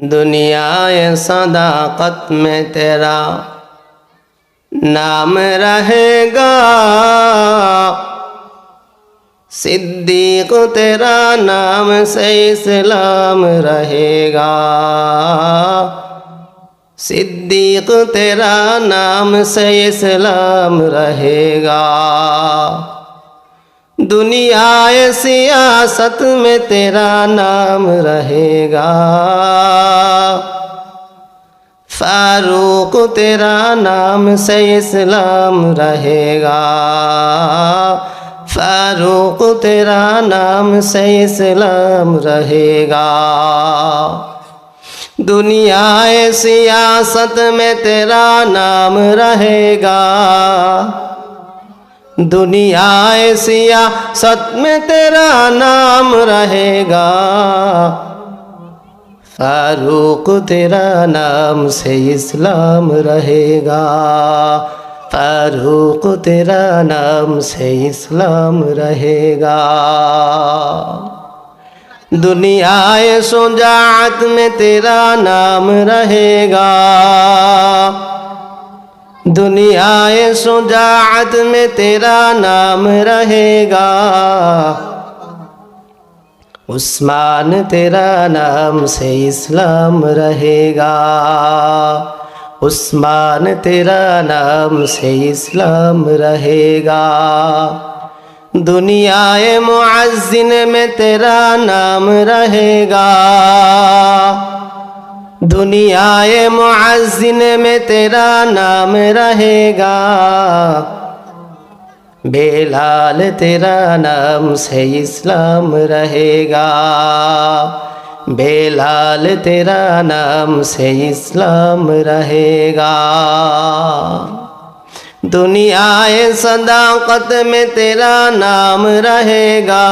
दुनियाए सदाकत में तेरा नाम रहेगा, सिद्दीक तेरा नाम से इस्लाम रहेगा। सिद्दीक तेरा नाम से इस्लाम रहेगा। दुनियाए सियासत में तेरा नाम रहेगा, फारूक तेरा नाम से इस्लाम रहेगा। फारूक तेरा नाम से इस्लाम रहेगा। दुनियाए सियासत में तेरा नाम रहेगा, दुनियाए सियासत में तेरा नाम रहेगा। फारूक तेरा नाम से इस्लाम रहेगा। फारूक तेरा नाम से इस्लाम रहेगा। दुनियाए शुजाअत में तेरा नाम रहेगा, दुनियाए शुजाअत में तेरा नाम रहेगा। उस्मान तेरा नाम से इस्लाम रहेगा। उस्मान तेरा नाम से इस्लाम रहेगा। दुनियाए मुअज्जिन में तेरा नाम रहेगा, दुनियाए मुअज्जिन में तेरा नाम रहेगा। बेलाल तेरा नाम से इस्लाम रहेगा। बेलाल तेरा नाम से इस्लाम रहेगा। दुनियाए सदाकत में तेरा नाम रहेगा,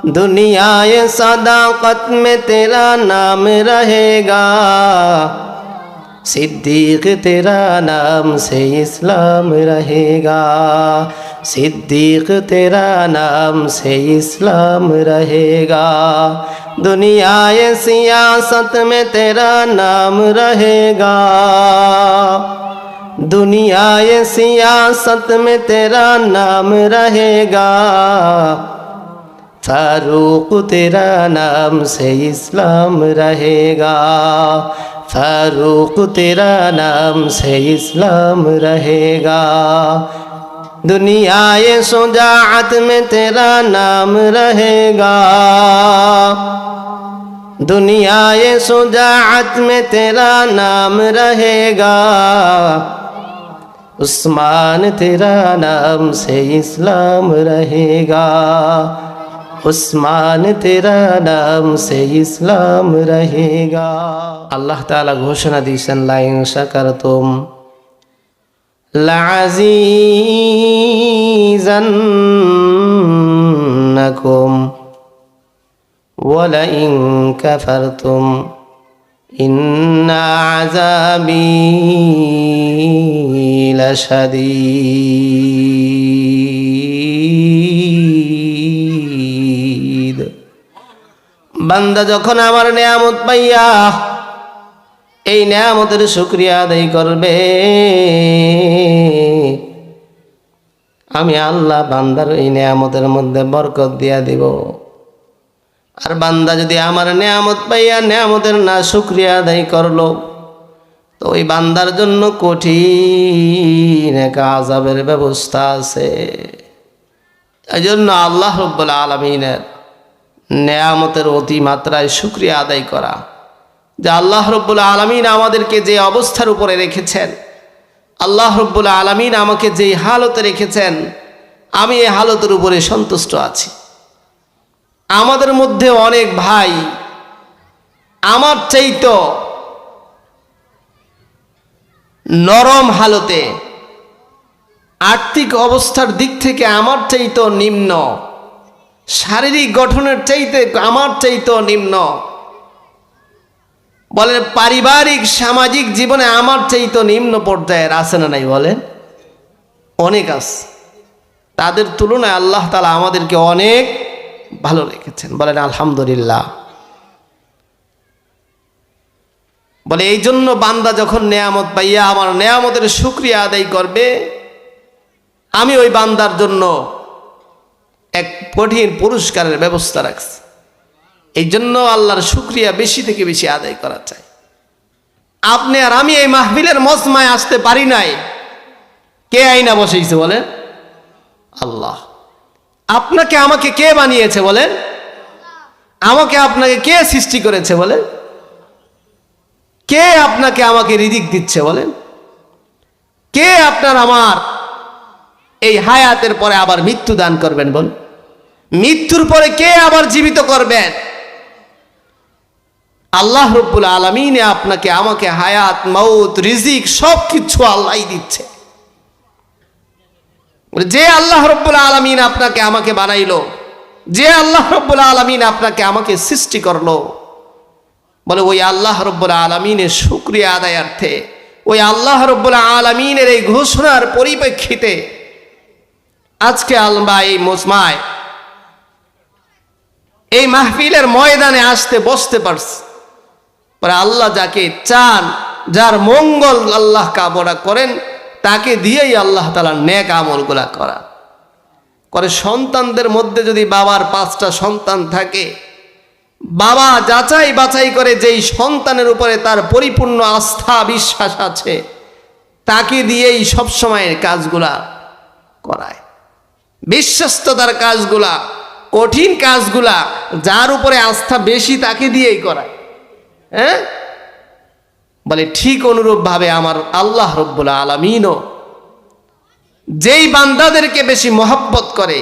दुनियाए सदाकत में तेरा नाम रहेगा। सिद्दीक तेरा नाम से इस्लाम रहेगा। सिद्दीक तेरा नाम से इस्लाम रहेगा। दुनियाए सियासत में तेरा नाम रहेगा, दुनियाए सियासत में तेरा नाम रहेगा। फारूक तेरा नाम से इस्लाम रहेगा। फारूक तेरा नाम से इस्लाम रहेगा। दुनियाए शुजाअत में तेरा नाम रहेगा, दुनियाए शुजाअत में तेरा नाम रहेगा। उस्मान तेरा नाम से इस्लाम रहेगा। उस्मान तेरा नाम से इस्लाम रहेगा। अल्लाह ताला घोषणा दिয়েছেন ला इन शकरतुम लअज़ीज़न्नकुम वला इन कफरतुम इन्ना अज़ाबी लशदीद। বান্দা যখন আমার নিয়ামত পাইয়া এই নিয়ামতের শুকরিয়া আদায় করবে, আমি আল্লাহ বান্দার এই নিয়ামতের মধ্যে বরকত দিয়া দিব। আর বান্দা যদি আমার নিয়ামত পাইয়া নিয়ামতের না শুকরিয়া আদায় করলো, তো ওই বান্দার জন্য কঠিন এক আযাবের ব্যবস্থা আছে। এই জন্য আল্লাহ রাব্বুল আলামিনের নিয়ামতের অতি মাত্রায় শুকরিয়া আদায় করা, যে আল্লাহ রাব্বুল আলামিন আমাদেরকে যে অবস্থার উপরে রেখেছেন, আল্লাহ রাব্বুল আলামিন আমাকে যে হালতে রেখেছেন, আমি এই হালতের উপরে সন্তুষ্ট আছি। আমাদের মধ্যে অনেক ভাই আমার চাইতো নরম হালতে, আর্থিক অবস্থার দিক থেকে আমার চাইতো নিম্ন, শারীরিক গঠনের চাইতে আমার চাইতো নিম্ন, বলেন পারিবারিক সামাজিক জীবনে আমার চাইতো নিম্ন পর্যায়ের আছে না নাই? বলেন অনেক আছে। তাদের তুলনায় আল্লাহ তাআলা আমাদেরকে অনেক ভালো রেখেছেন। বলেন আলহামদুলিল্লাহ। বলে এই জন্য বান্দা যখন নেয়ামত পাইয়া আমার নেয়ামতের শুকরিয়া আদায় করবে, আমি ওই বান্দার জন্য এক কঠিন পুরস্কারের ব্যবস্থা রাখছি। এই জন্য আল্লাহর শুকরিয়া বেশি থেকে বেশি আদায় করা চাই। আপনি আর আমি এই মাহফিলের মজমায় আসতে পারি নাই, কে আইনা বসাইছে বলেন? আল্লাহ। আপনাকে আমাকে কে বানিয়েছে বলেন? আমাকে আপনাকে কে সৃষ্টি করেছে বলেন? কে আপনাকে আমাকে রিজিক দিচ্ছে বলেন? কে আপনার আমার এই হায়াতের পরে আবার মৃত্যু দান করবেন বল? মৃত্যুর পরে কে আবার জীবিত করবেন? আল্লাহ রব্বুল আলামিন আপনাকে আমাকে হায়াত, মউত, রিজিক সবকিছু আল্লাহই দিচ্ছে। যে আল্লাহ রব্বুল আলামিন আপনাকে আমাকে বানাইলো, যে আল্লাহ রব্বুল আলামিন আপনাকে আমাকে সৃষ্টি করলো, বলে ওই আল্লাহ রব্বুল আলামিনের শুকরিয়া আদায়ার্থে, ওই আল্লাহ রব্বুল আলামিনের এই ঘোষণার পরিপ্রেক্ষিতে আজকে আলমা এই মজমায় এই মাহফিলের ময়দানে আসতে বসতে পারছে। পরে আল্লাহ যাকে চান, যার মঙ্গল আল্লাহ কামনা করেন, তাকে দিয়েই আল্লাহ তাআলা নেক আমলগুলা করে। সন্তানদের মধ্যে যদি বাবার 5টা সন্তান থাকে, বাবা যাচাই বাছাই করে যেই সন্তানের উপরে তার পরিপূর্ণ আস্থা বিশ্বাস আছে, তাকে দিয়েই সবসময়ের কাজগুলা করায়। বিশ্বস্ততার কাজগুলা, কঠিন কাজগুলা যার উপরে আস্থা বেশি তাকে দিয়েই করায়। হ্যাঁ, বলে ঠিক অনুরূপভাবে আমার আল্লাহ রব্বুল আলামিনও যেই বান্দাদেরকে বেশি মহব্বত করে,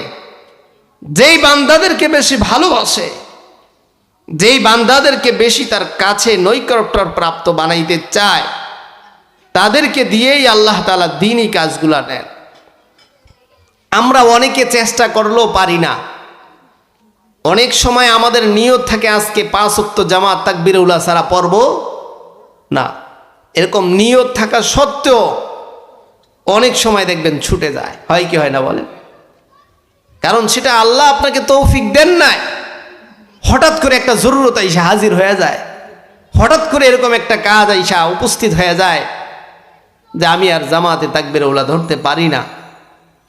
যেই বান্দাদেরকে বেশি ভালোবাসে, যেই বান্দাদেরকে বেশি তার কাছে নৈকট্য প্রাপ্ত বানাইতে চায়, তাদেরকে দিয়েই আল্লাহ তাআলা দ্বীনি কাজগুলা নেন। আমরা অনেকে চেষ্টা করলেও পারি না। অনেক সময় আমাদের নিয়ত থাকে আজকে 5 ওয়াক্ত জামাত তাকবীরুল সারা পড়ব না, এরকম নিয়ত থাকা সত্ত্বেও অনেক সময় দেখবেন ছুটে যায়। হয় কি হয় না বলেন? কারণ সেটা আল্লাহ আপনাকে তৌফিক দেন নাই। হঠাৎ করে একটা জরুরত আইসা হাজির হয়ে যায়, হঠাৎ করে এরকম একটা কাজ আইসা উপস্থিত হয়ে যায় যে আমি আর জামাতে তাকবীরুল ধরতে পারি না।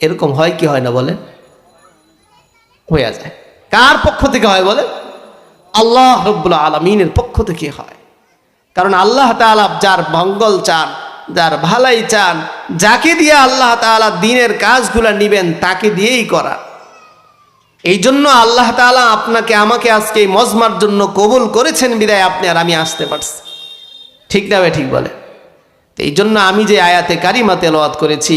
এরকম হয় কি হয় না বলেন? হয়ে যায়। কার পক্ষ থেকে হয় বলে? আল্লাহ রব্বুল আলামিনের পক্ষ থেকে হয়। কারণ আল্লাহ তাআলা যার মঙ্গল চান, যার ভালাই চান, যাকে দিয়ে আল্লাহ তাআলা দ্বীনের কাজগুলা নিবেন তাকে দিয়েই করা। এই জন্য আল্লাহ তাআলা আপনাকে আমাকে আজকে এই মজমার জন্য কবুল করেছেন বিদায় আপনি আর আমি আসতে পারছি। ঠিক না ভাই? ঠিক বলে। এই জন্য আমি যে আয়াতে কারিমা তেলাওয়াত করেছি,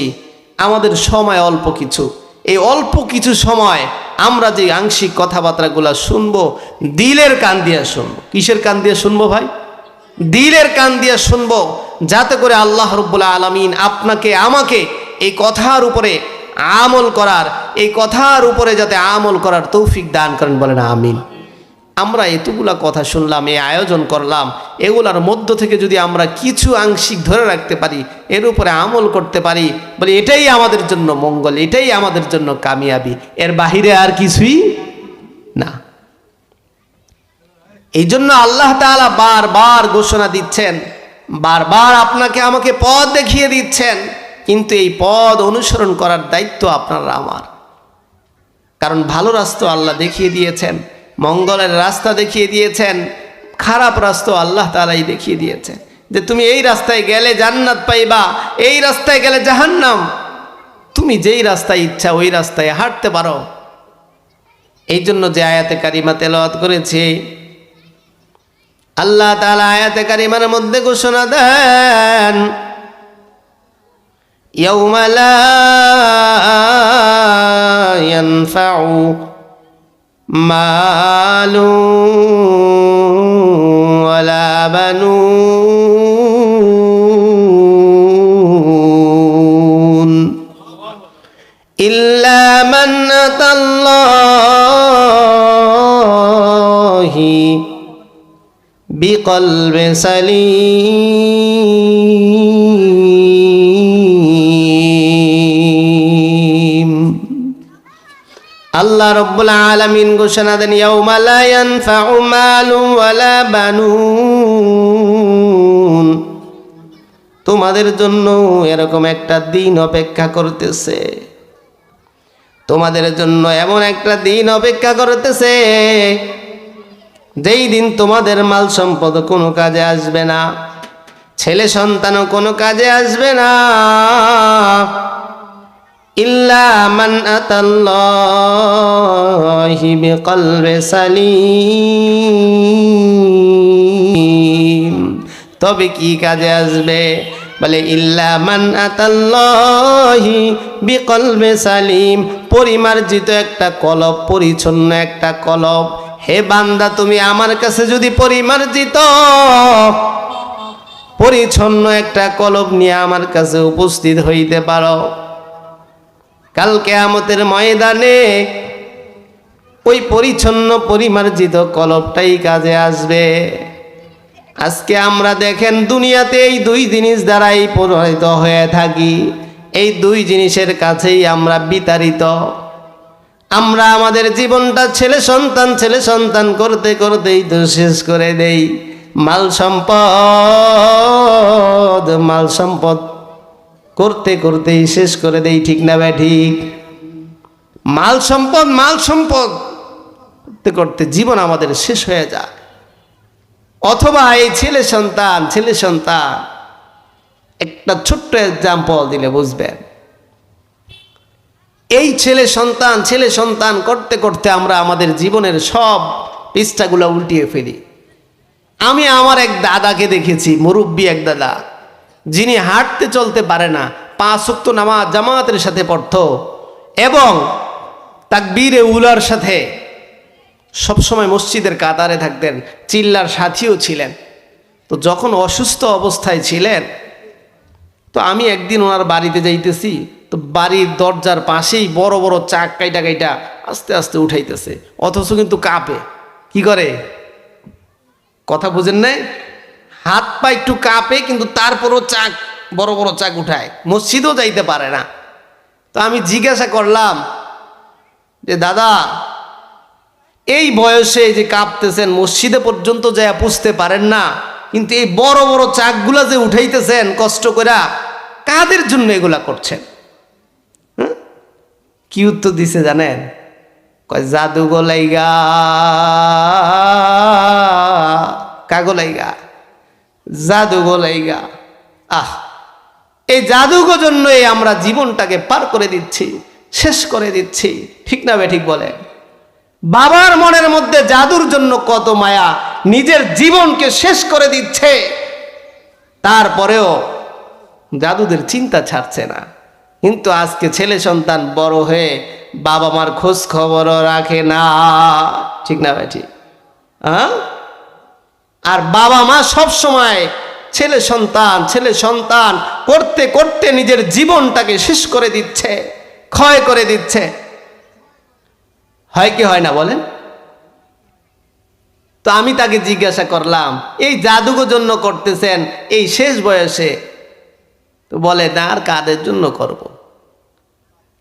আমাদের সময় অল্প কিছু, এই অল্প কিছু সময় আমরা যে আংশিক কথাবার্তাগুলা শুনবো, দিলের কান দিয়ে শুনবো। কিসের কান দিয়ে শুনবো ভাই? দিলের কান দিয়ে শুনবো, যাতে করে আল্লাহ রব্বুল আলামিন আপনাকে আমাকে এই কথার উপরে আমল করার, এই কথার উপরে যাতে আমল করার তৌফিক দান করেন, বলেন আমিন। আমরা এতগুলা কথা শুনলাম, এই আয়োজন করলাম, এগুলার মধ্য থেকে যদি আমরা কিছু আংশিক ধরে রাখতে পারি, এর উপরে আমল করতে পারি, বলে এটাই আমাদের জন্য মঙ্গল, এটাই আমাদের জন্য কামিয়াবি, এর বাহিরে আর কিছুই না। এই জন্য আল্লাহ তাআলা বারবার ঘোষণা দিচ্ছেন, বারবার আপনাকে আমাকে পথ দেখিয়ে দিচ্ছেন, কিন্তু এই পথ অনুসরণ করার দায়িত্ব আপনার আমার। কারণ ভালো রাস্তা আল্লাহ দেখিয়ে দিয়েছেন, মঙ্গলের রাস্তা দেখিয়ে দিয়েছেন, খারাপ রাস্তা আল্লাহ তাআলাই দেখিয়ে দিয়েছেন যে তুমি এই রাস্তায় গেলে জান্নাত পাইবা, এই রাস্তায় গেলে জাহান্নাম। তুমি যেই রাস্তায় ইচ্ছা ওই রাস্তায় হাঁটতে পারো। এই জন্য যে আয়াতে কারিমা তেলাওয়াত করেছে, আল্লাহ তাআলা আয়াতে কারিমার মধ্যে ঘোষণা দেন, ইয়াউমা লা ইয়ানফাউ মালু ওয়ালা বানুন ইল্লা মান আতাল্লাহি বিকলবিন সালিম। আল্লাহ রব্বুল আলামিন ঘোষণা দেন, ইয়াউমা লা ইয়ানফাউ মালুন ওয়ালা বানুন, তোমাদের জন্য এরকম একটা দিন অপেক্ষা করতেছে, তোমাদের জন্য এমন একটা দিন অপেক্ষা করতেছে যেই দিন তোমাদের মাল সম্পদ কোনো কাজে আসবে না, ছেলে সন্তানও কোনো কাজে আসবে না। ইল্লা মান আতাল্লাহি বিকলবি সালিম, তবে কি কাজে আসবে? বলে ইল্লা মান আতাল্লাহি বিকলবি সালিম, পরিমার্জিত একটা কলব, পরিচ্ছন্ন একটা কলব। হে বান্দা, তুমি আমার কাছে যদি পরিমার্জিত পরিচ্ছন্ন একটা কলব নিয়ে আমার কাছে উপস্থিত হইতে পারো, কাল কিয়ামতের ময়দানে ওই পরিচ্ছন্ন পরিমার্জিত কলবটাই কাজে আসবে। আজকে আমরা দেখেন দুনিয়াতে এই দুই জিনিস দ্বারাই প্রভাবিত হয়ে থাকি, এই দুই জিনিসের কাছেই আমরা বিতাড়িত। আমরা আমাদের জীবনটা ছেলে সন্তান করতে করতেই তো শেষ করে দেই। মাল সম্পদ করতে করতেই শেষ করে দেই, ঠিক না ভাই? ঠিক। মাল সম্পদ করতে করতে জীবন আমাদের শেষ হয়ে যায়। অথবা এই ছেলে সন্তান একটা ছোট্ট এক্সাম্পল দিলে বুঝবেন। এই ছেলে সন্তান করতে করতে আমরা আমাদের জীবনের সব পৃষ্ঠাগুলো উল্টিয়ে ফেলি। আমি আমার এক দাদাকে দেখেছি, মুরব্বী এক দাদা, যিনি হাঁটতে চলতে পারে না, 5 ওয়াক্ত নামাজ জামাতের সাথে পড়তো এবং তাকবীরে উলার সাথে সবসময় মসজিদের কাতারে থাকতেন, চিল্লার সাথীও ছিলেন। তো যখন অসুস্থ অবস্থায় ছিলেন, তো আমি একদিন ওনার বাড়িতে যাইতেছি, তো বাড়ির দরজার পাশেই বড় বড় চাক কাইটা আস্তে আস্তে উঠাইতেছে, অথচ কিন্তু কাঁপে। কি করে? কথা বুঝেন নাই? হাত পা একটু কাঁপে, কিন্তু তারপরও বড় বড় চাক উঠায়, মসজিদেও যাইতে পারে না। তো আমি জিজ্ঞাসা করলাম যে দাদা, এই বয়সে যে কাঁপতেছেন, মসজিদে পর্যন্ত যায় পুষতে পারেন না, কিন্তু এই বড় বড় চাকগুলা যে উঠাইতেছেন কষ্ট করে, কাদের জন্য এগুলা করছেন? কি উত্তর দিছে জানেন? কয় জাদু গোলাইগা। কাগলাইগা, জাদু গোলাইগা। এই জাদুগো জন্যই আমরা জীবনটাকে পার করে দিচ্ছি, শেষ করে দিচ্ছি, ঠিক না বে? ঠিক বলে। বাবার মনের মধ্যে জাদুর জন্য কত মায়া, নিজের জীবনকে শেষ করে দিচ্ছে, তারপরেও জাদুদের চিন্তা ছাড়ছে না। কিন্তু আজকে ছেলে সন্তান বড় হয়ে বাবা মার খোঁজ খবরও রাখে না, ঠিক না ভাই? ঠিক। আর বাবা মা সব সময় ছেলে সন্তান করতে করতে নিজের জীবনটাকে শেষ করে দিচ্ছে, ক্ষয় করে দিচ্ছে। হয় কি হয় না বলেন? তো আমি তাকে জিজ্ঞাসা করলাম, এই জাদুগো জন্য করতেছেন এই শেষ বয়সে? তো বলে না, আর কাদের জন্য করব।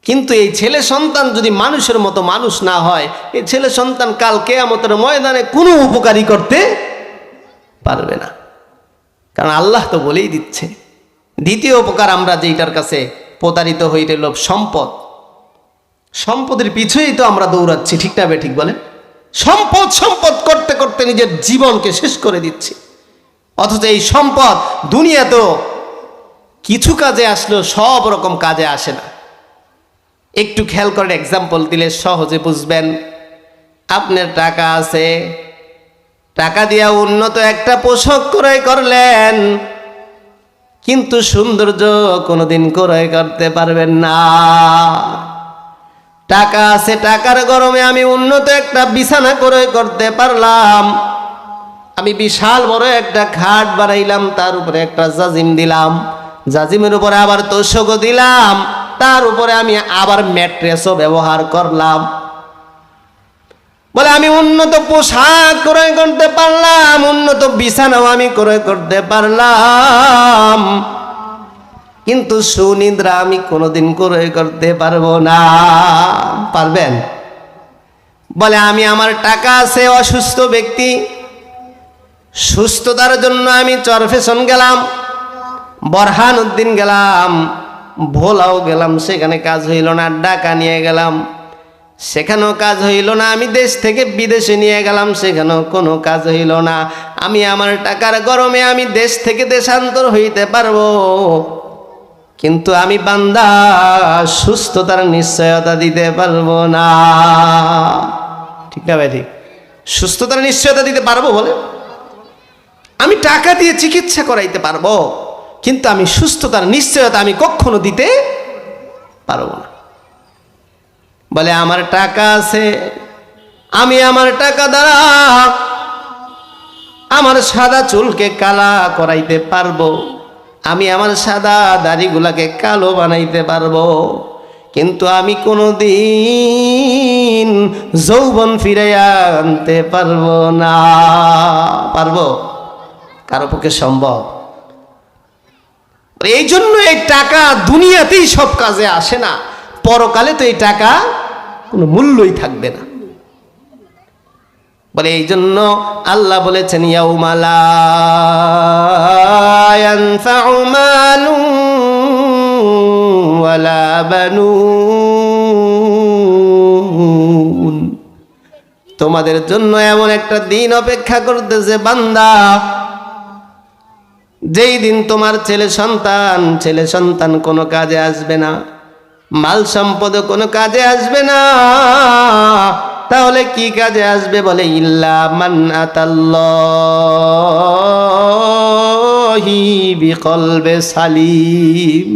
কিন্তু এই ছেলে সন্তান যদি মানুষের মতো মানুষ না হয়, এই ছেলে সন্তান কাল কিয়ামতের ময়দানে কোনো উপকারী করতে পারবে না। কারণ আল্লাহ তো বলেই দিচ্ছে। দ্বিতীয় উপকার আমরা যেটার কাছে প্রতারিত হইতে লোভ, সম্পদের পিছুই তো আমরা দৌড়াচ্ছি, ঠিক না বে? ঠিক বলেন। সম্পদ করতে করতে নিজের জীবনকে শেষ করে দিচ্ছি, অথচ এই সম্পদ দুনিয়া তো কিছু কাজে আসলেও সব রকম কাজে আসে না। একটু খেয়াল করে এক্সাম্পল দিলে সহজে বুঝবেন। আপনার টাকা আছে, টাকা দিয়া উন্নত একটা পোশাক ক্রয় করলেন, কিন্তু সৌন্দর্য কোনোদিন ক্রয় করতে পারবেন না। টাকা আছে, টাকার গরমে আমি উন্নত একটা বিছানা ক্রয় করতে পারলাম, আমি বিশাল বড় একটা খাট বানাইলাম, তার উপরে একটা জাজিম দিলাম, জাজিমের উপরে আবার তোষকও দিলাম, তার উপরে আমি আবার ম্যাট্রেসও ব্যবহার করলাম। বলে আমি উন্নত পোশাক ক্রয় করতে পারলাম, উন্নত বিছানাও আমি ক্রয় করতে পারলাম, কিন্তু সুনিদ্রা আমি কোনোদিন ক্রয় করতে পারবো না। পারবেন? বলে আমি, আমার টাকা আছে, অসুস্থ ব্যক্তি, সুস্থতার জন্য আমি চরফেশন গেলাম, বরহানুদ্দিন গেলাম, ভোলাও গেলাম, সেখানে কাজ হইল না। ঢাকা নিয়ে গেলাম, সেখানেও কাজ হইল না। আমি দেশ থেকে বিদেশে নিয়ে গেলাম, সেখানেও কোনো কাজ হইল না। আমি আমার টাকার গরমে আমি দেশ থেকে দেশান্তর হইতে পারবো, কিন্তু আমি বান্দা সুস্থতার নিশ্চয়তা দিতে পারবো না। ঠিক না ভাই? ঠিক। সুস্থতার নিশ্চয়তা দিতে পারবো বলে? আমি টাকা দিয়ে চিকিৎসা করাইতে পারবো, কিন্তু আমি সুস্থতার নিশ্চয়তা আমি কখনো দিতে পারবো না। বলে আমার টাকা আছে, আমি আমার টাকা দ্বারা আমার সাদা চুলকে কালা করাইতে পারবো, আমি আমার সাদা দাড়িগুলাকে কালো বানাইতে পারবো, কিন্তু আমি কোনোদিন যৌবন ফিরাইয়া আনতে পারবো না। পারবো? কারো পক্ষে সম্ভব? এই জন্য এই টাকা দুনিয়াতেই সব কাজে আসে না, পরকালে তো এই টাকা কোনো মূল্যই থাকবে না। বলে এই জন্য আল্লাহ বলেছেন ইয়াউমা লা ইয়ানফাউ মালুন ওয়ালা বানুন, তোমাদের জন্য এমন একটা দিন অপেক্ষা করতেছে বান্দা, যেই দিন তোমার ছেলে সন্তান কোনো কাজে আসবে না, মাল সম্পদ কোনো কাজে আসবে না। তাহলে কি কাজে আসবে? বলে ইল্লা মান আতাল্লাহি বিকলবে সালিম,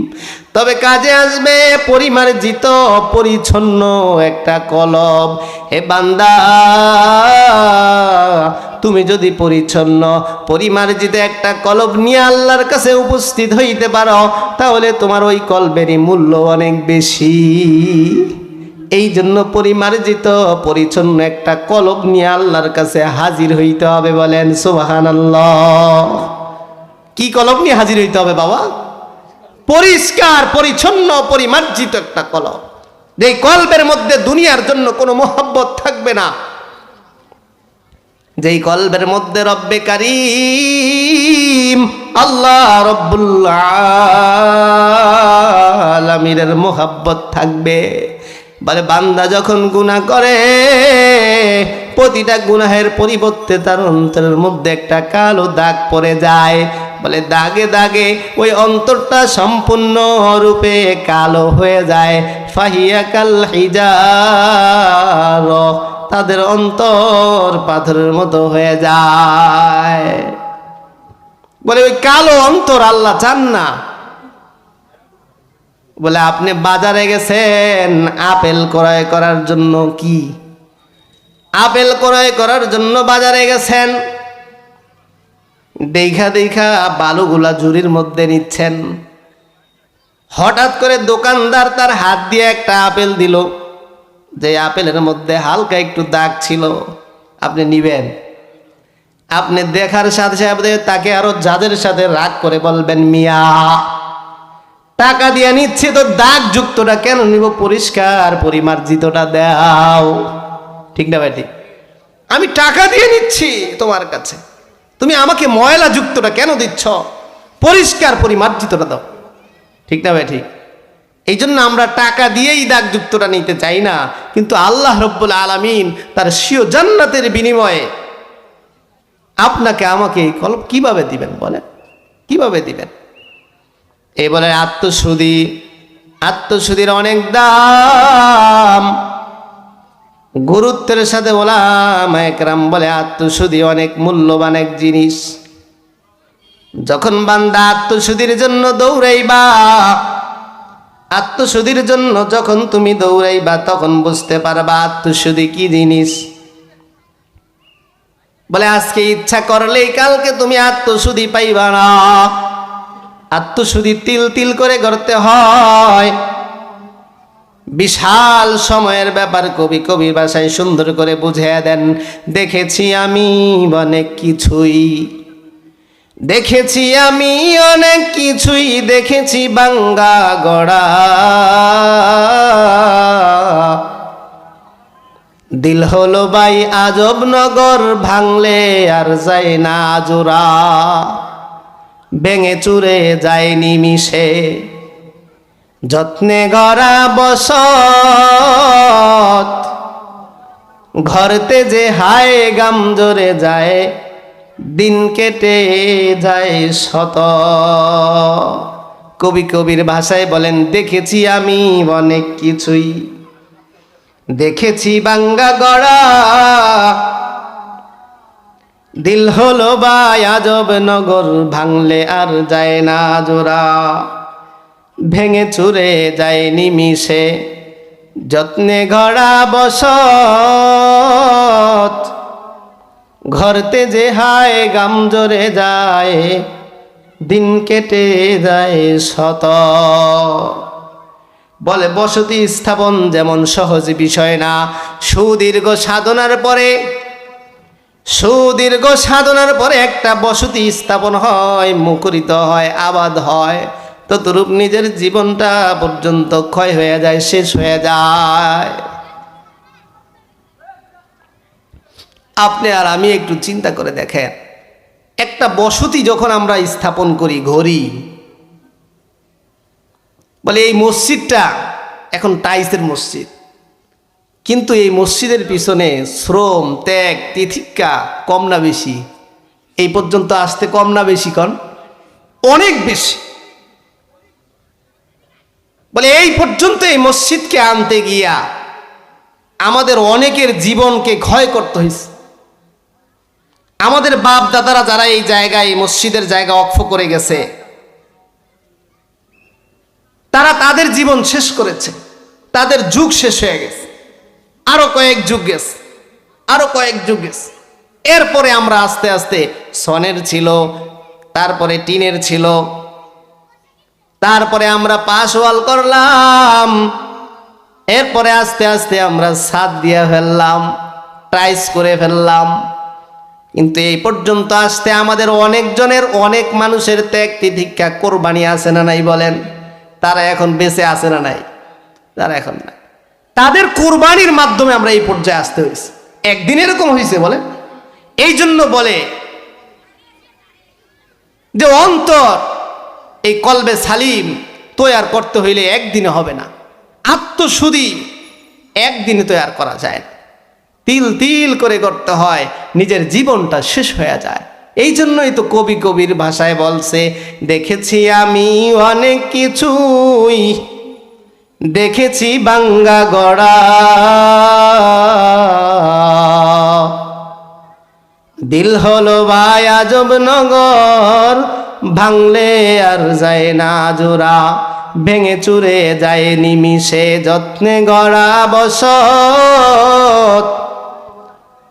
তবে কাজে আসবে পরিমার্জিত পরিচ্ছন্ন একটা কলব। হে বান্দা, তুমি যদি পরিচ্ছন্ন পরিমার্জিত একটা কলব নিয়ে আল্লাহর কাছে উপস্থিত হইতে পারো, তাহলে তোমার ওই কলবেরই মূল্য অনেক বেশি। এই জন্য পরিমার্জিত পরিচ্ছন্ন একটা কলব নিয়ে আল্লাহর কাছে হাজির হইতে হবে। বলেন সুবহানাল্লাহ। কি কলব নিয়ে হাজির হইতে হবে বাবা? পরিষ্কার পরিচ্ছন্ন পরিমার্জিত একটা কলব, যেই কলবের মধ্যে দুনিয়ার জন্য কোনো মোহাব্বত থাকবে না, যেই কলবের মধ্যে রব্বে কারীম আল্লাহ রব্বুল আলামিনের মোহাব্বত থাকবে। বলে বান্দা যখন গুনাহ করে, প্রতিটা গুনাহের পরিবর্তে তার অন্তরের মধ্যে একটা কালো দাগ পড়ে যায়। বলে দাগে দাগে ওই অন্তরটা সম্পূর্ণ রূপে কালো হয়ে যায়। ফাহিয়া কাল হিজার, তাদের অন্তর পাথরের মতো হয়ে যায়। বলে ওই কালো অন্তর আল্লাহ চান না। বলে আপনি বাজারে গেছেন আপেল ক্রয় করার জন্য, কি আপেল ক্রয় করার জন্য বাজারে গেছেন, দেখা দেখা বালুগুলা ঝুড়ির মধ্যে নিচ্ছেন। হঠাৎ করে দোকানদার তার হাত দিয়ে একটা আপেল দিল, যে আপেলের মধ্যে হালকা একটু দাগ ছিল, আপনি নিবেন? আপনি দেখার সাথে সাথে তাকে আরো যাদের সাথে রাগ করে বলবেন, মিয়া টাকা দিয়ে নিচ্ছে তো দাগ যুক্তটা কেন নিব, পরিষ্কার পরিমার্জিতটা দাও। ঠিক না ভাই? ঠিক। আমি টাকা দিয়ে নিচ্ছি তোমার কাছে, তুমি আমাকে ময়লা যুক্তটা কেন দিচ্ছ, পরিষ্কার পরিমার্জিতটা দাও। ঠিক না ভাই? ঠিক। এই জন্য আমরা টাকা দিয়েই দাগ যুক্তটা নিতে চাই না, কিন্তু আল্লাহ রব্বুল আলামিন তার স্বীয় জান্নাতের বিনিময়ে আপনাকে আমাকে এই কলব কিভাবে দিবেন? বলেন কিভাবে দিবেন? এই বলে আত্মশুদ্ধির অনেক দাম, গুরুত্বের সাথে ওলামা একরাম বলে আত্মশুদ্ধি অনেক মূল্যবান এক জিনিস। যখন বান্দা আত্মশুদ্ধির জন্য দৌড়াইবা, আত্মশুদ্ধির জন্য যখন তুমি দৌড়াইবা, তখন বুঝতে পারবা আত্মশুদ্ধি কি জিনিস। বলে আজকে ইচ্ছা করলেই কালকে তুমি আত্মশুদ্ধি পাইবা না। আত্মশুদ্ধি তিল তিল করে করতে হয়, বিশাল সময়ের ব্যাপার। কবির ভাষায় সুন্দর করে বুঝিয়ে দেন, দেখেছি আমি অনেক কিছুই, দেখেছি আমি অনেক কিছুই, দেখেছি বাঙ্গা গড়া, দিল হলো ভাই আজব নগর, ভাঙলে আর যায় না জোড়া। ভেঙে চুরে যায় নিমিষে। যত্নে গড়া বসত ঘরতে যে হায় গাম জোরে যায়, দিন কেটে যায় শত। কবি কবির ভাষায় বলেন, দেখেছি আমি অনেক কিছুই, দেখেছি ভাঙ্গা গড়া, দিল হলো বা আজব নগর, ভাঙলে আর যায় না জোড়া। ভেঙে চুরে যায় নিমিষে, যত্নে গড়া বসত ঘরতে যে হায় গাম জোরে যায়, দিন কেটে যায় শত। বলে বসতি স্থাপন যেমন সহজ বিষয় না, সুদীর্ঘ সাধনার পরে একটা বসতি স্থাপন হয়, মুখরিত হয়, আবাদ হয়, ততরূপ নিজের জীবনটা পর্যন্ত ক্ষয় হয়ে যায়, শেষ হয়ে যায়। আপনি আর আমি একটু চিন্তা করে দেখেন, একটা বসতি যখন আমরা স্থাপন করি, গড়ি, বলে এই মসজিদটা এখন টাইলসের মসজিদ, কিন্তু এই মসজিদের পিছনে শ্রম, ত্যাগ, তিতিক্ষা কম না বেশি? এই পর্যন্ত আসতে কম না বেশি? কন অনেক বেশি। বলে এই পর্যন্ত এই মসজিদকে আনতে গিয়া আমাদের অনেকের জীবনকে ক্ষয় করতে হয়েছে। আমাদের বাপ দাদারা যারা এই জায়গায়, এই মসজিদের জায়গা অক্ষ করে গেছে, তারা তাদের জীবন শেষ করেছে, তাদের যুগ শেষ হয়ে গেছে, আরো কয়েক যুগ গেছে, আরো কয়েক যুগ গেছে। এরপরে আমরা আস্তে আস্তে সনের ছিল, তারপরে টিনের ছিল, তারপরে আমরা পাশ ওয়াল করলাম, এরপরে আস্তে আস্তে আমরা ছাদ দিয়ে ফেললাম, টাইলস করে ফেললাম। কিন্তু এই পর্যন্ত আসতে আমাদের অনেকজনের, অনেক মানুষের ত্যাগ তিতিক্ষা কোরবানি আছে না নাই বলেন? তারা এখন বেঁচে আছে না নাই? তারা এখন নাই। তাদের কোরবানির মাধ্যমে আমরা এই পর্যায়ে আসতে হয়েছে। একদিন এরকম হয়েছে বলে? এই জন্য বলে যে অন্তর, এই কলবে সালিম তৈয়ার করতে হইলে একদিনে হবে না, আত্মশুদ্ধি একদিনে তৈয়ার করা যায় না, তিল তিল করে করতে হয়, নিজের জীবনটা শেষ হয়ে যায়। এই জন্যই তো কবি কবির ভাষায় বলছে, দেখেছি আমি অনেক কিছুই, দেখেছি ভাঙ্গা গড়া, দিল হলো ভাই আজব নগর, ভাঙলে আর যায় না জোড়া। ভেঙে চুরে যায় নিমিষে, যত্নে গড়া বসত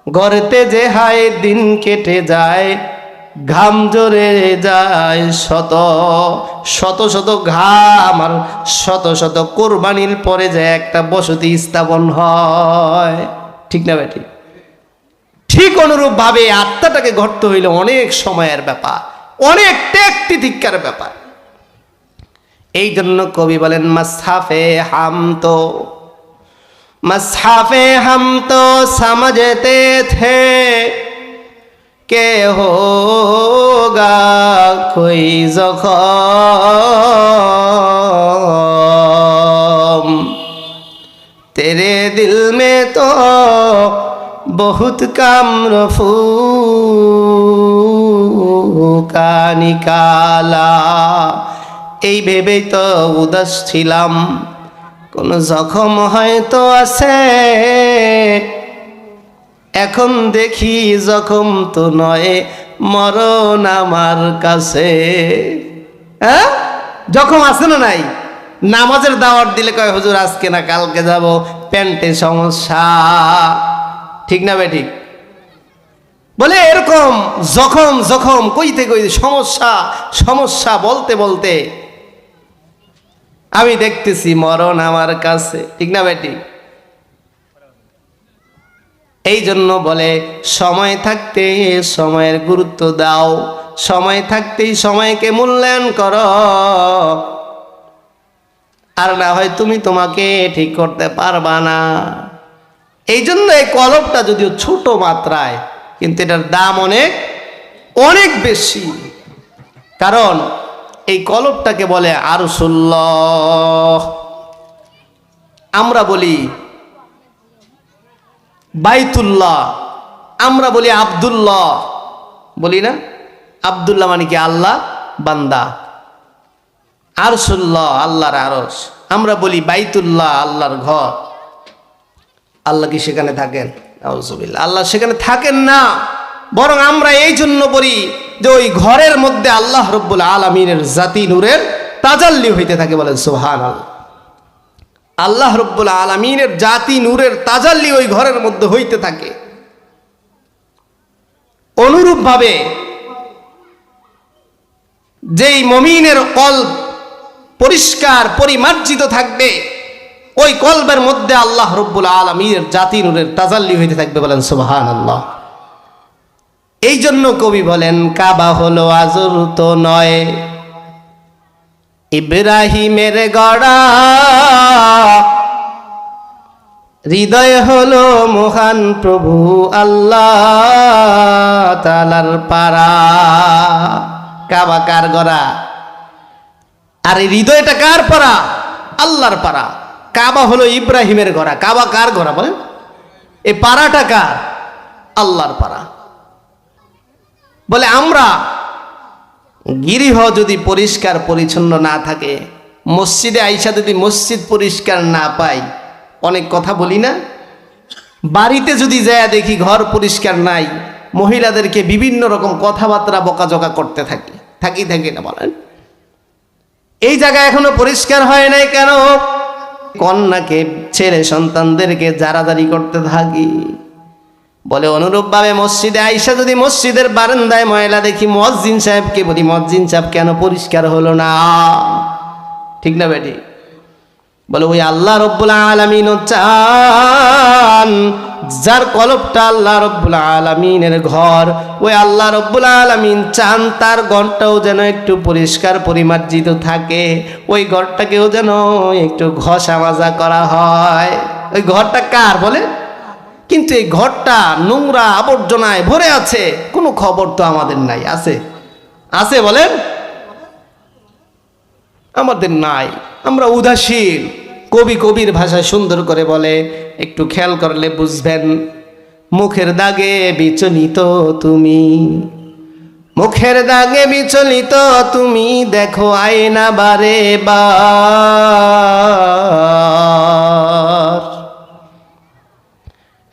গড়তে যে হায় দিন কেটে যায়, ঘাম জোরে যায় শত। শত শত ঘাম আর শত শত কোরবানির পরে যে একটা বসতি স্থাপন হয়, ঠিক না বেটি? ঠিক অনুরূপ ভাবে আত্মাটাকে গড়তে হইলে অনেক সময়ের ব্যাপার, অনেক ত্যাগ তিতিক্ষার ব্যাপার। এই জন্য কবি বলেন, মসহাফে হাম তো সমঝতে থে কে হোগা কোই জখম, তেরে দিল মে তো বহুত কাম রফু কা নিকালা। এই ভেবেই তো উদাস ছিলাম, কোন জখম হয়তো আছে, এখন দেখি জখম তো নয়, মরণ আমার কাছে। হ্যাঁ, জখম আছে না নাই? নামাজের দাওয়াত দিলে কয় হুজুর আজকে না কালকে যাব, প্যান্টে সমস্যা, ঠিক না বে ঠিক? বলে এরকম জখম জখম কইতে কইতে, সমস্যা সমস্যা বলতে বলতে আমি দেখতেছি মরণ আমার কাছে, ঠিক না বেটি? এই জন্য বলে সময় থাকতে সময়ের গুরুত্ব দাও, সময় থাকতেই সময়কে মূল্যায়ন করো, আর না হয় তুমি তোমাকে ঠিক করতে পারবা না। এই জন্য এই কলমটা যদিও ছোট মাত্রায়, কিন্তু এটার দাম অনেক অনেক বেশি। কারণ এই কলবটাকে বলে আরশুল্লাহ। আমরা বলি বাইতুল্লাহ, আমরা বলি আব্দুল্লাহ, বলি না? আব্দুল্লাহ মানে কি? আল্লাহ বান্দা। আরশুল্লাহ আল্লাহর আরশ। আমরা বলি বাইতুল্লাহ আল্লাহর ঘর। আল্লাহ কি সেখানে থাকেন? আউযুবিল্লাহ, আল্লাহ সেখানে থাকেন না। বরং আমরা এই জন্য বলি যে ওই ঘরের মধ্যে আল্লাহ রব্বুল আলামিনের জাতি নূরের তাজাল্লি হইতে থাকে। বলেন সুবহানাল্লাহ। আল্লাহ রব্বুল আলামিনের জাতি নূরের তাজাল্লি ওই ঘরের মধ্যে হইতে থাকে। অনুরূপভাবে যেই মুমিনের কলব পরিষ্কার পরিমার্জিত থাকবে, ওই কলবের মধ্যে আল্লাহ রব্বুল আলামিনের জাতি নূরের তাজাল্লি হইতে থাকবে। বলেন সুবহানাল্লাহ। এই জন্য কবি বলেন, কাবা হলো আজর তো নয়, ইব্রাহিমের গড়া, হৃদয় হলো মহান প্রভু আল্লাহ তাআলার পারা। কাবা কার গড়া? আর এই হৃদয়টা কার পারা? আল্লাহর পারা। কাবা হলো ইব্রাহিমের গড়া। কাবা কার গড়া বলেন? এই পারাটা কার? আল্লাহর পারা। বলে আমরা গৃহ যদি পরিষ্কার পরিচ্ছন্ন না থাকে, মসজিদে আইসা যদি মসজিদ পরিষ্কার না পাই, অনেক কথা বলি না? বাড়িতে যদি যায় দেখি ঘর পরিষ্কার নাই, মহিলাদেরকে বিভিন্ন রকম কথাবার্তা বকাঝকা করতে থাকি না? বলেন এই জায়গা এখনো পরিষ্কার হয় নাই কেন? কন্যাকে ছেলে সন্তানদেরকে জারাজারি করতে থাকি। বলে অনুরূপভাবে মসজিদে আইসা যদি মসজিদের বারান্দায় ময়লা দেখি, মুয়াজ্জিন সাহেবকে বলি, মুয়াজ্জিন সাহেব কেন পরিষ্কার হলো না? ঠিক না বেটি? বলে ওই আল্লাহ রব্বুল আলামিন চান, যার কলবটা আল্লাহ রব্বুল আলামিনের ঘর, ওই আল্লাহ রব্বুল আলামিন চান তার ঘরটাও যেন একটু পরিষ্কার পরিমার্জিত থাকে, ওই ঘরটাকেও যেন একটু ঘষা মাজা করা হয়। ওই ঘরটা কার বলে? কিন্তু এই ঘরটা নোংরা আবর্জনায় ভরে আছে, কোনো খবর তো আমাদের নাই। আছে বলেন? আমাদের নাই, আমরা উদাসীন। কবির ভাষায় সুন্দর করে বলে, একটু খেয়াল করলে বুঝবেন, মুখের দাগে বিচলিত তুমি, মুখের দাগে বিচলিত তুমি, দেখো আয়না বারে বার।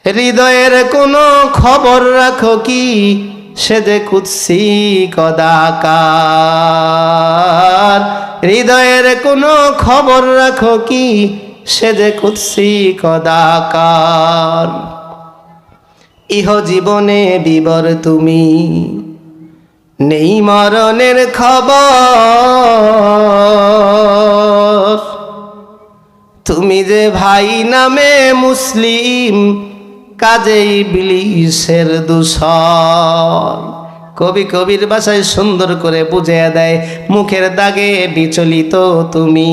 হৃদয়ের কোনো খবর রাখো কি, সে যে কুৎসি কদাকার। হৃদয়ের কোনো খবর রাখো কি, সে যে কুৎসি কদাকার। ইহ জীবনে বিবর তুমি, নেই মরণের খবর। তুমি যে ভাই নামে মুসলিম, কাজেই ইবলিসের দূষর। কবির ভাষায় সুন্দর করে বুঝিয়ে দেয়, মুখের দাগে বিচলিত তুমি,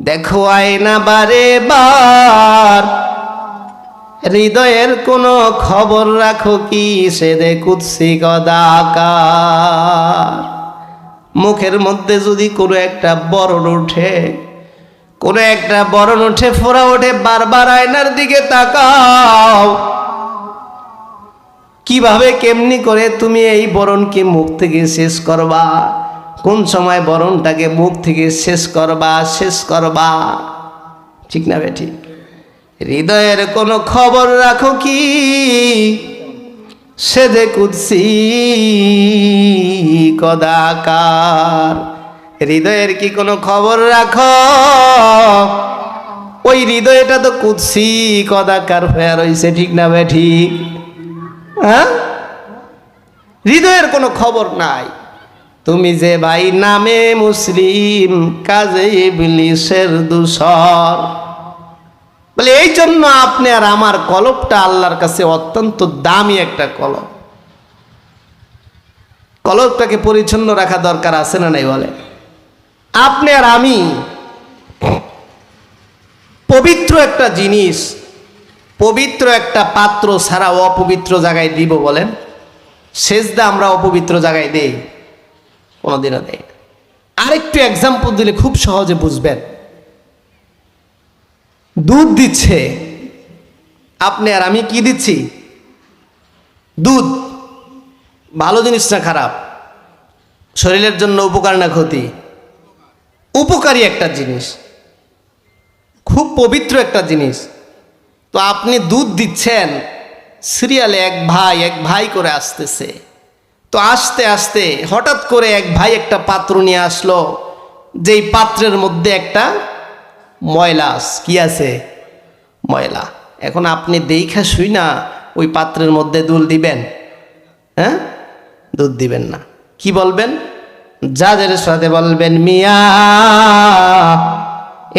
দেখো আয়না বারে বার। হৃদয়ের কোনো খবর রাখো কি, সে দে কুৎসি কদাকার। মুখের মধ্যে যদি কোনো একটা বরণ ওঠে, কোনো একটা বরণ ওঠে, ফোড়া ওঠে, বারবার আয়নার দিকে তাকাও। কিভাবে কেমনি করে তুমি এই বরণকে মুখ থেকে শেষ করবা? কোন সময় বরণটাকে মুখ থেকে শেষ করবা? ঠিক না বেঠিক? হৃদয়ের কোনো খবর রাখো কি, সে যে কুৎসি কদাকার। হৃদয়ের কি কোনো খবর রাখো? ওই হৃদয়টা তো কুৎসি কদাকার হয়ে রয়েছে। ঠিক না বেঠিক? হ্যাঁ, হৃদয়ের কোনো খবর নাই। তুমি যে ভাই নামে মুসলিম, কাজে ইবলিসের দূষর। বলে এই জন্য আপনি আর আমার কলবটা আল্লাহর কাছে অত্যন্ত দামি একটা কলব। কলবটাকে পরিচ্ছন্ন রাখা দরকার আছে না নাই? বলে আপনি আর আমি পবিত্র একটা জিনিস, পবিত্র একটা পাত্র ছাড়া অপবিত্র জায়গায় দিব? বলেন, সেজদা আমরা অপবিত্র জায়গায় দেই? কোনোদিনও দেয় না। আরেকটু এক্সাম্পল দিলে খুব সহজে বুঝবেন। দুধ দিচ্ছে, আপনি আর আমি কি দিচ্ছি? দুধ। ভালো জিনিস না খারাপ? শরীরের জন্য উপকার না ক্ষতি? উপকারী একটা জিনিস, খুব পবিত্র একটা জিনিস। তো আপনি দুধ দিচ্ছেন, সিরিয়ালে এক ভাই করে আসতেছে। তো আস্তে আস্তে হঠাৎ করে এক ভাই একটা পাত্র নিয়ে আসলো, যেই পাত্রের মধ্যে একটা ময়লা কি আছে? ময়লা। এখন আপনি দেখা শুই না ওই পাত্রের মধ্যে দুধ দিবেন? হ্যাঁ, দুধ দিবেন না। কি বলবেন? যাদের সাথে বলবেন, মিয়া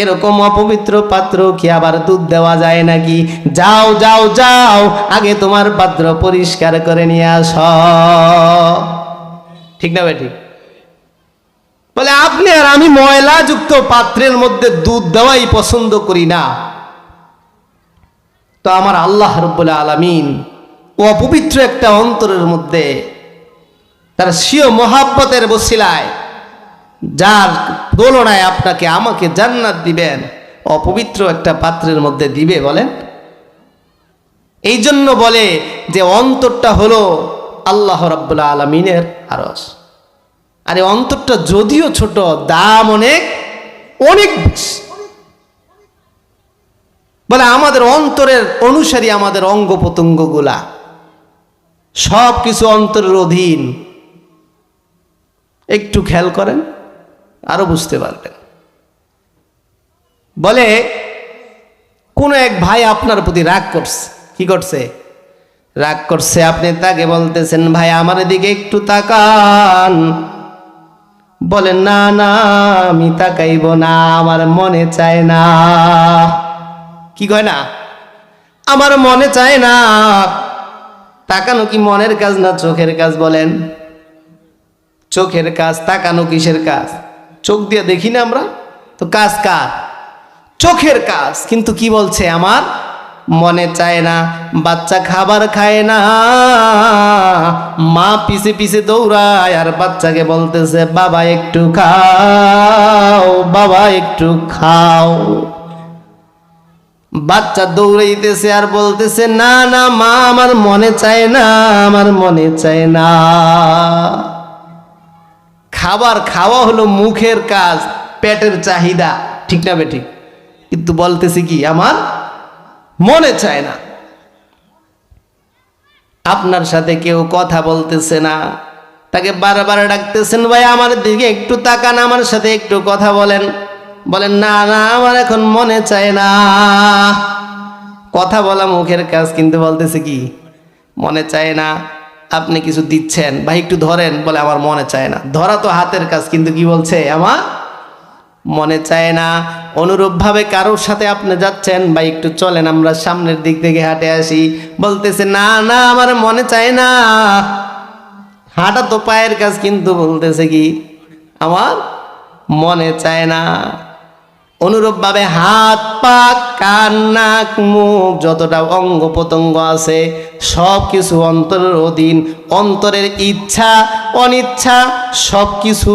এরকম অপবিত্র পাত্র কি আবার দুধ দেওয়া যায় নাকি? যাও যাও যাও, আগে তোমার পাত্র পরিষ্কার করে নিয়ে আস। ঠিক না ভাই? ঠিক বলে আপনি আর আমি ময়লাযুক্ত পাত্রের মধ্যে দুধ দেওয়াই পছন্দ করি না। তো আমার আল্লাহ রাব্বুল আলামিন অপবিত্র একটা অন্তরের মধ্যে তার স্বীয় মহাব্বতের বসিলায়, যার তুলনায় আপনাকে আমাকে জান্নাত দিবেন, অপবিত্র একটা পাত্রের মধ্যে দিবে বলেন? এই জন্য বলে যে অন্তরটা হলো আল্লাহ রাব্বুল আলামিনের আরশ। আরে অন্তরটা যদিও ছোট, দাম অনেক অনেক বেশি। বলে আমাদের অন্তরের অনুসারী আমাদের অঙ্গ প্রত্যঙ্গগুলা সব কিছু অন্তরের অধীন। একটু খেয়াল করেন, আরো বুঝতে পারবেন। বলে কোন এক ভাই আপনার প্রতি রাগ করছে। কি করছে? রাগ করছে। আপনি তাকে বলতেছেন, ভাই আমার দিকে একটু তাকান। বলেন, না না আমি তাকাইব না, আমার মনে চায় না। কি কয় না? আমার মনে চায় না। তাকানো কি মনের কাজ না চোখের কাজ? বলেন, চোখের কাজ। তাকানো কিসের কাজ? চোখ দিয়ে দেখি না আমরা, তো কাজ কার? চোখের কাজ। কিন্তু কি বলছে? আমার মনে চায় না। বাচ্চা খাবার খায় না, মা পিছে পিছে দৌড়ায় আর বাচ্চাকে বলতেছে, বাবা একটু খাও, বাবা একটু খাও। বাচ্চা দৌড়াইতেছে আর বলতেছে, না না মা আমার মনে চায় না, আমার মনে চায় না। খাবার খাওয়া হলো মুখের কাজ, পেটের চাহিদা। ঠিক না বেঠিক? কিন্তু বলতেছি কি, আমার মনে চায় না। আপনার সাথে কেউ কথা বলতেছে না, তাকে বারবার ডাকতেছেন, ভাই আমার দিকে একটু তাকান, আমার সাথে একটু কথা বলেন। বলেন, না না আমার এখন মনে চায় না। কথা বলা মুখের কাজ, কিন্তু বলতেছে কি, মনে চায় না। আপনি কিছু দিচ্ছেন, ভাই একটু ধরেন, বলে আমার মনে চায় না। ধরা তো হাতের কাজ, কিন্তু কি বলছে? আমার মনে চায় না। অনুরূপভাবে কারোর সাথে আপনি যাচ্ছেন, ভাই একটু চলেন আমরা সামনের দিক থেকে হাঁটে আসি, বলতেছে, না না আমার মনে চায় না। হাঁটা তো পায়ের কাজ, কিন্তু বলতেছে কি, আমার মনে চায় না। অনুরূপভাবে হাত পা কান নাক মুখ যতটা অঙ্গ প্রত্যঙ্গ আছে সব কিছু অন্তরের অধীন। অন্তরের ইচ্ছা অনিচ্ছা সব কিছু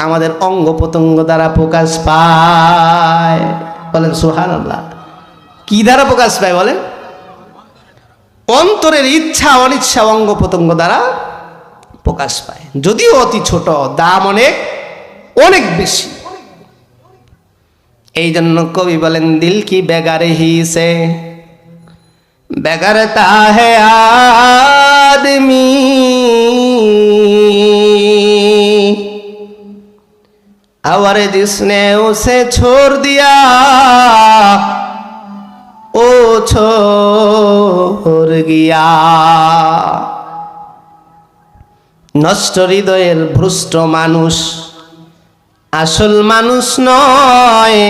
আমাদের অঙ্গ প্রত্যঙ্গ দ্বারা প্রকাশ পায়। বলেন সুবহানাল্লাহ। কি দ্বারা প্রকাশ পায়? বলেন, অন্তরের ইচ্ছা অনিচ্ছা অঙ্গ প্রত্যঙ্গ দ্বারা প্রকাশ পায়। যদিও অতি ছোট, দাম অনেক অনেক বেশি। এই জন্য কবি বলেন, দিল কি বেগার হি সে বেগারতা है आदमी, और जिसने उसे छोड़ दिया ओ छोड़ गया। নষ্ট হৃদয়ের ভ্রষ্ট মানুষ আসল মানুষ নয়,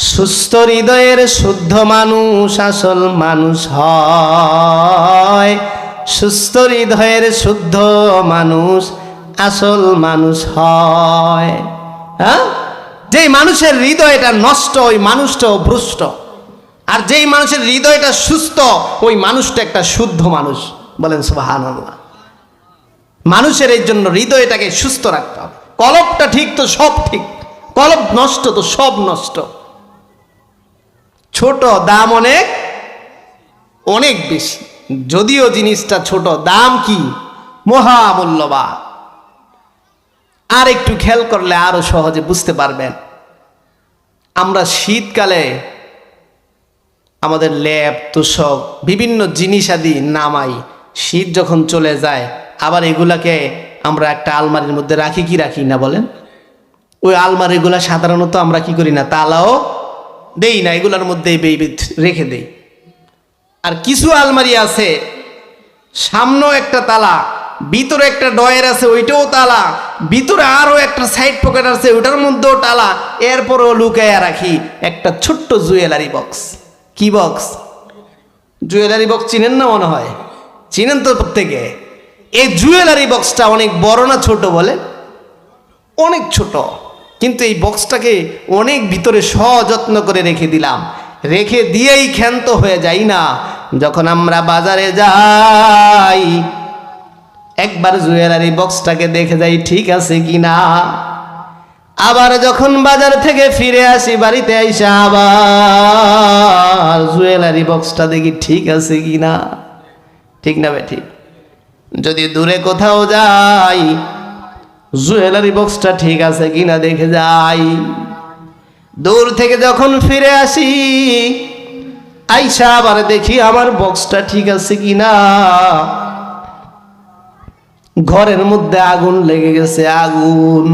সুস্থ হৃদয়ের শুদ্ধ মানুষ আসল মানুষ হয়। সুস্থ হৃদয়ের শুদ্ধ মানুষ আসল মানুষ হয়। হ্যাঁ, যেই মানুষের হৃদয়টা নষ্ট ওই মানুষটাও ভ্রষ্ট, আর যেই মানুষের হৃদয়টা সুস্থ ওই মানুষটা একটা শুদ্ধ মানুষ। বলেন সুবহানাল্লাহ। মানুষের এই জন্য হৃদয়টাকে সুস্থ রাখতে হবে। কলবটা ঠিক তো সব ঠিক, কলব নষ্ট তো সব নষ্ট। ছোট, দাম অনেক অনেক বেশি। যদিও জিনিসটা ছোট, দাম কি মহামূল্যবান। আর একটু খেয়াল করলে আরো সহজে বুঝতে পারবেন। আমরা শীতকালে আমাদের লেপ তোষক বিভিন্ন জিনিস আদি নামাই, শীত যখন চলে যায় আবার এগুলাকে আমরা একটা আলমারির মধ্যে রাখি কি রাখি না বলেন? ওই আলমারিগুলা সাধারণত আমরা কি করি না, তালাও দেই না, এগুলোর মধ্যে রেখে দেই। আর কিছু আলমারি আছে সামনেও একটা তালা, ভিতরে একটা ডয়ের আছে ওইটাও তালা, ভিতরে আরো একটা সাইড পকেট আছে ওটার মধ্যেও তালা, এরপরও লুকাইয়া রাখি একটা ছোট্ট জুয়েলারি বক্স। কি বক্স? জুয়েলারি বক্স চিনেন না মনে হয়? চিনেন তো প্রত্যেকে। এই জুয়েলারি বক্সটা অনেক বড় না ছোট বলে? অনেক ছোট, কিন্তু এই বক্সটাকে অনেক ভিতরে সযত্ন করে রেখে দিলাম। রেখে দিয়েই ক্ষান্ত হয়ে যাই না। যখন আমরা বাজারে যাই একবার জুয়েলারি বক্সটাকে দেখে যাই ঠিক আছে কিনা। আবার যখন বাজার থেকে ফিরে আসি বাড়িতে আইসা আবার জুয়েলারি বক্সটা দেখি ঠিক আছে কিনা। ঠিক না ঠিক? যদি দূরে কোথাও যাই জুয়েলারি বক্সটা ঠিক আছে কিনা দেখে যাই। দূর থেকে যখন ফিরে আসি আইসা আবার দেখি আমার বক্সটা ঠিক আছে কিনা। ঘরের মধ্যে আগুন লেগে গেছে, আগুন।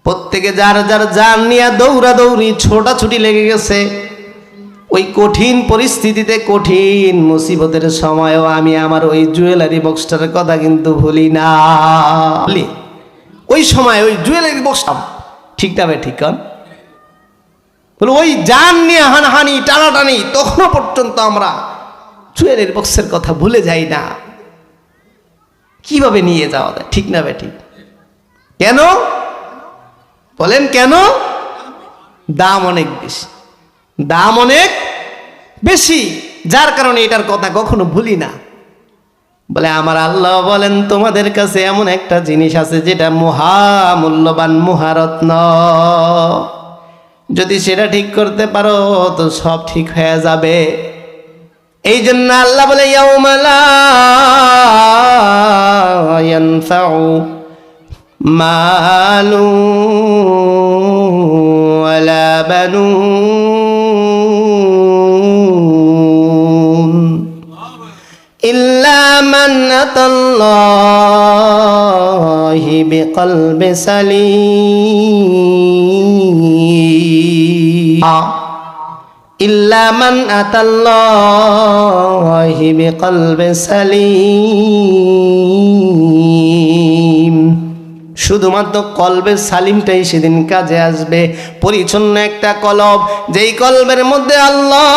প্রত্যেকে যার যার জান নিয়ে দৌড়াদৌড়ি ছোটাছুটি লেগে গেছে। ওই কঠিন পরিস্থিতিতে, কঠিন মুসিবতের সময়ও আমি আমার ওই জুয়েলারি বক্সটার কথা কিন্তু ভুলি না। ওই সময় ওই জুয়েলারি বক্সটা ঠিক না ঠিক কন? ওই জান নিয়ে হানাহানি টানাটানি, তখনও পর্যন্ত আমরা জুয়েলারি বক্সের কথা ভুলে যাই না। কিভাবে নিয়ে যাওয়া যায়? ঠিক না ঠিক? কেন বলেন? কেন? দাম অনেক বেশি, দাম অনেক বেশি, যার কারণে এটার কথা কখনো ভুলি না। বলে আমার আল্লাহ বলেন তোমাদের কাছে এমন একটা জিনিস আছে যেটা মহামূল্যবান, মহারত্ন। যদি সেটা ঠিক করতে পারো তো সব ঠিক হয়ে যাবে। এই জন্য আল্লাহ বলে ইয়াউমা লা ইয়ানফাউ মালু ওয়ালা বানুন ইল্লা মান আতাল্লাহি বিকলবি সালিম ইল্লা মান আতাল্লাহি বিকলবি সালিম। শুধুমাত্র কলবে সালিমটাই সেদিন কাজে আসবে। পরিচ্ছন্ন একটা কলব, যেই কলবের মধ্যে আল্লাহ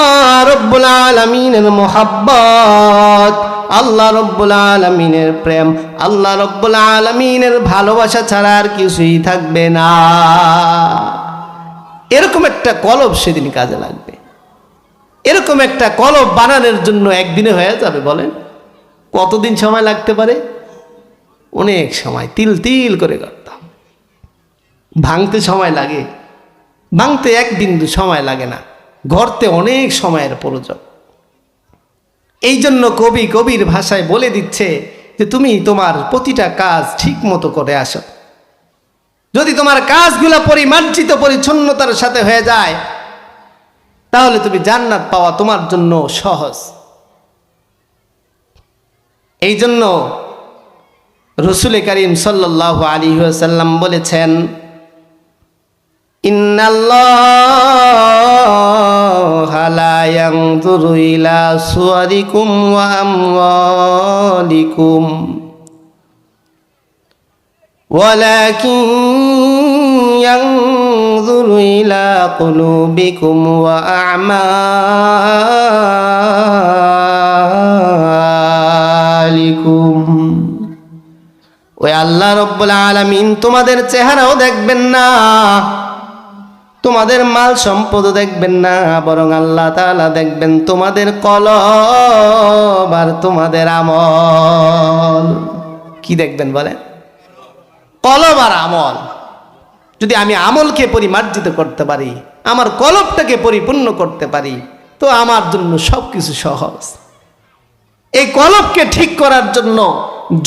রব্বুল আলামিনের মোহাব্বত, আল্লাহ রব্বুল আলামিনের প্রেম, আল্লাহ রব্বুল আলামিনের ভালোবাসা ছাড়া আর কিছুই থাকবে না। এরকম একটা কলব সেদিন কাজে লাগবে। এরকম একটা কলব বানানোর জন্য একদিনে হয়ে যাবে বলেন? কতদিন সময় লাগতে পারে? অনেক সময়, তিল তিল করে করতাম। ভাঙতে সময় লাগে, ভাঙতে একদিন সময় লাগে না, গড়তে অনেক সময়ের প্রয়োজন। এই জন্য কবি কবির ভাষায় বলে দিচ্ছে যে তুমি তোমার প্রতিটা কাজ ঠিক মতো করে আসো। যদি তোমার কাজগুলো পরিমার্জিত পরিচ্ছন্নতার সাথে হয়ে যায় তাহলে তুমি জান্নাত পাওয়া তোমার জন্য সহজ। এই জন্য রাসূল করিম সাল্লাল্লাহু আলাইহি ওয়াসাল্লাম বলেছেন ইন্নাল্লাহা লা ইয়ানজুরু ইলা সুওয়ারিকুম ওয়া আমওয়ালিকুম ওয়ালাকিন ইয়ানজুরু ইলা কুলুবিকুম ওয়া আমালিকুম। ওই আল্লাহ রব্বুল আলামিন তোমাদের চেহারাও দেখবেন না, তোমাদের মাল সম্পদও দেখবেন না, বরং আল্লাহ তাআলা দেখবেন তোমাদের কলব আর তোমাদের আমল। কি দেখবেন বলেন? কলব আর আমল। যদি আমি আমলকে পরিমার্জিত করতে পারি, আমার কলবটাকে পরিপূর্ণ করতে পারি, তো আমার জন্য সবকিছু সহজ। এই কলবকে ঠিক করার জন্য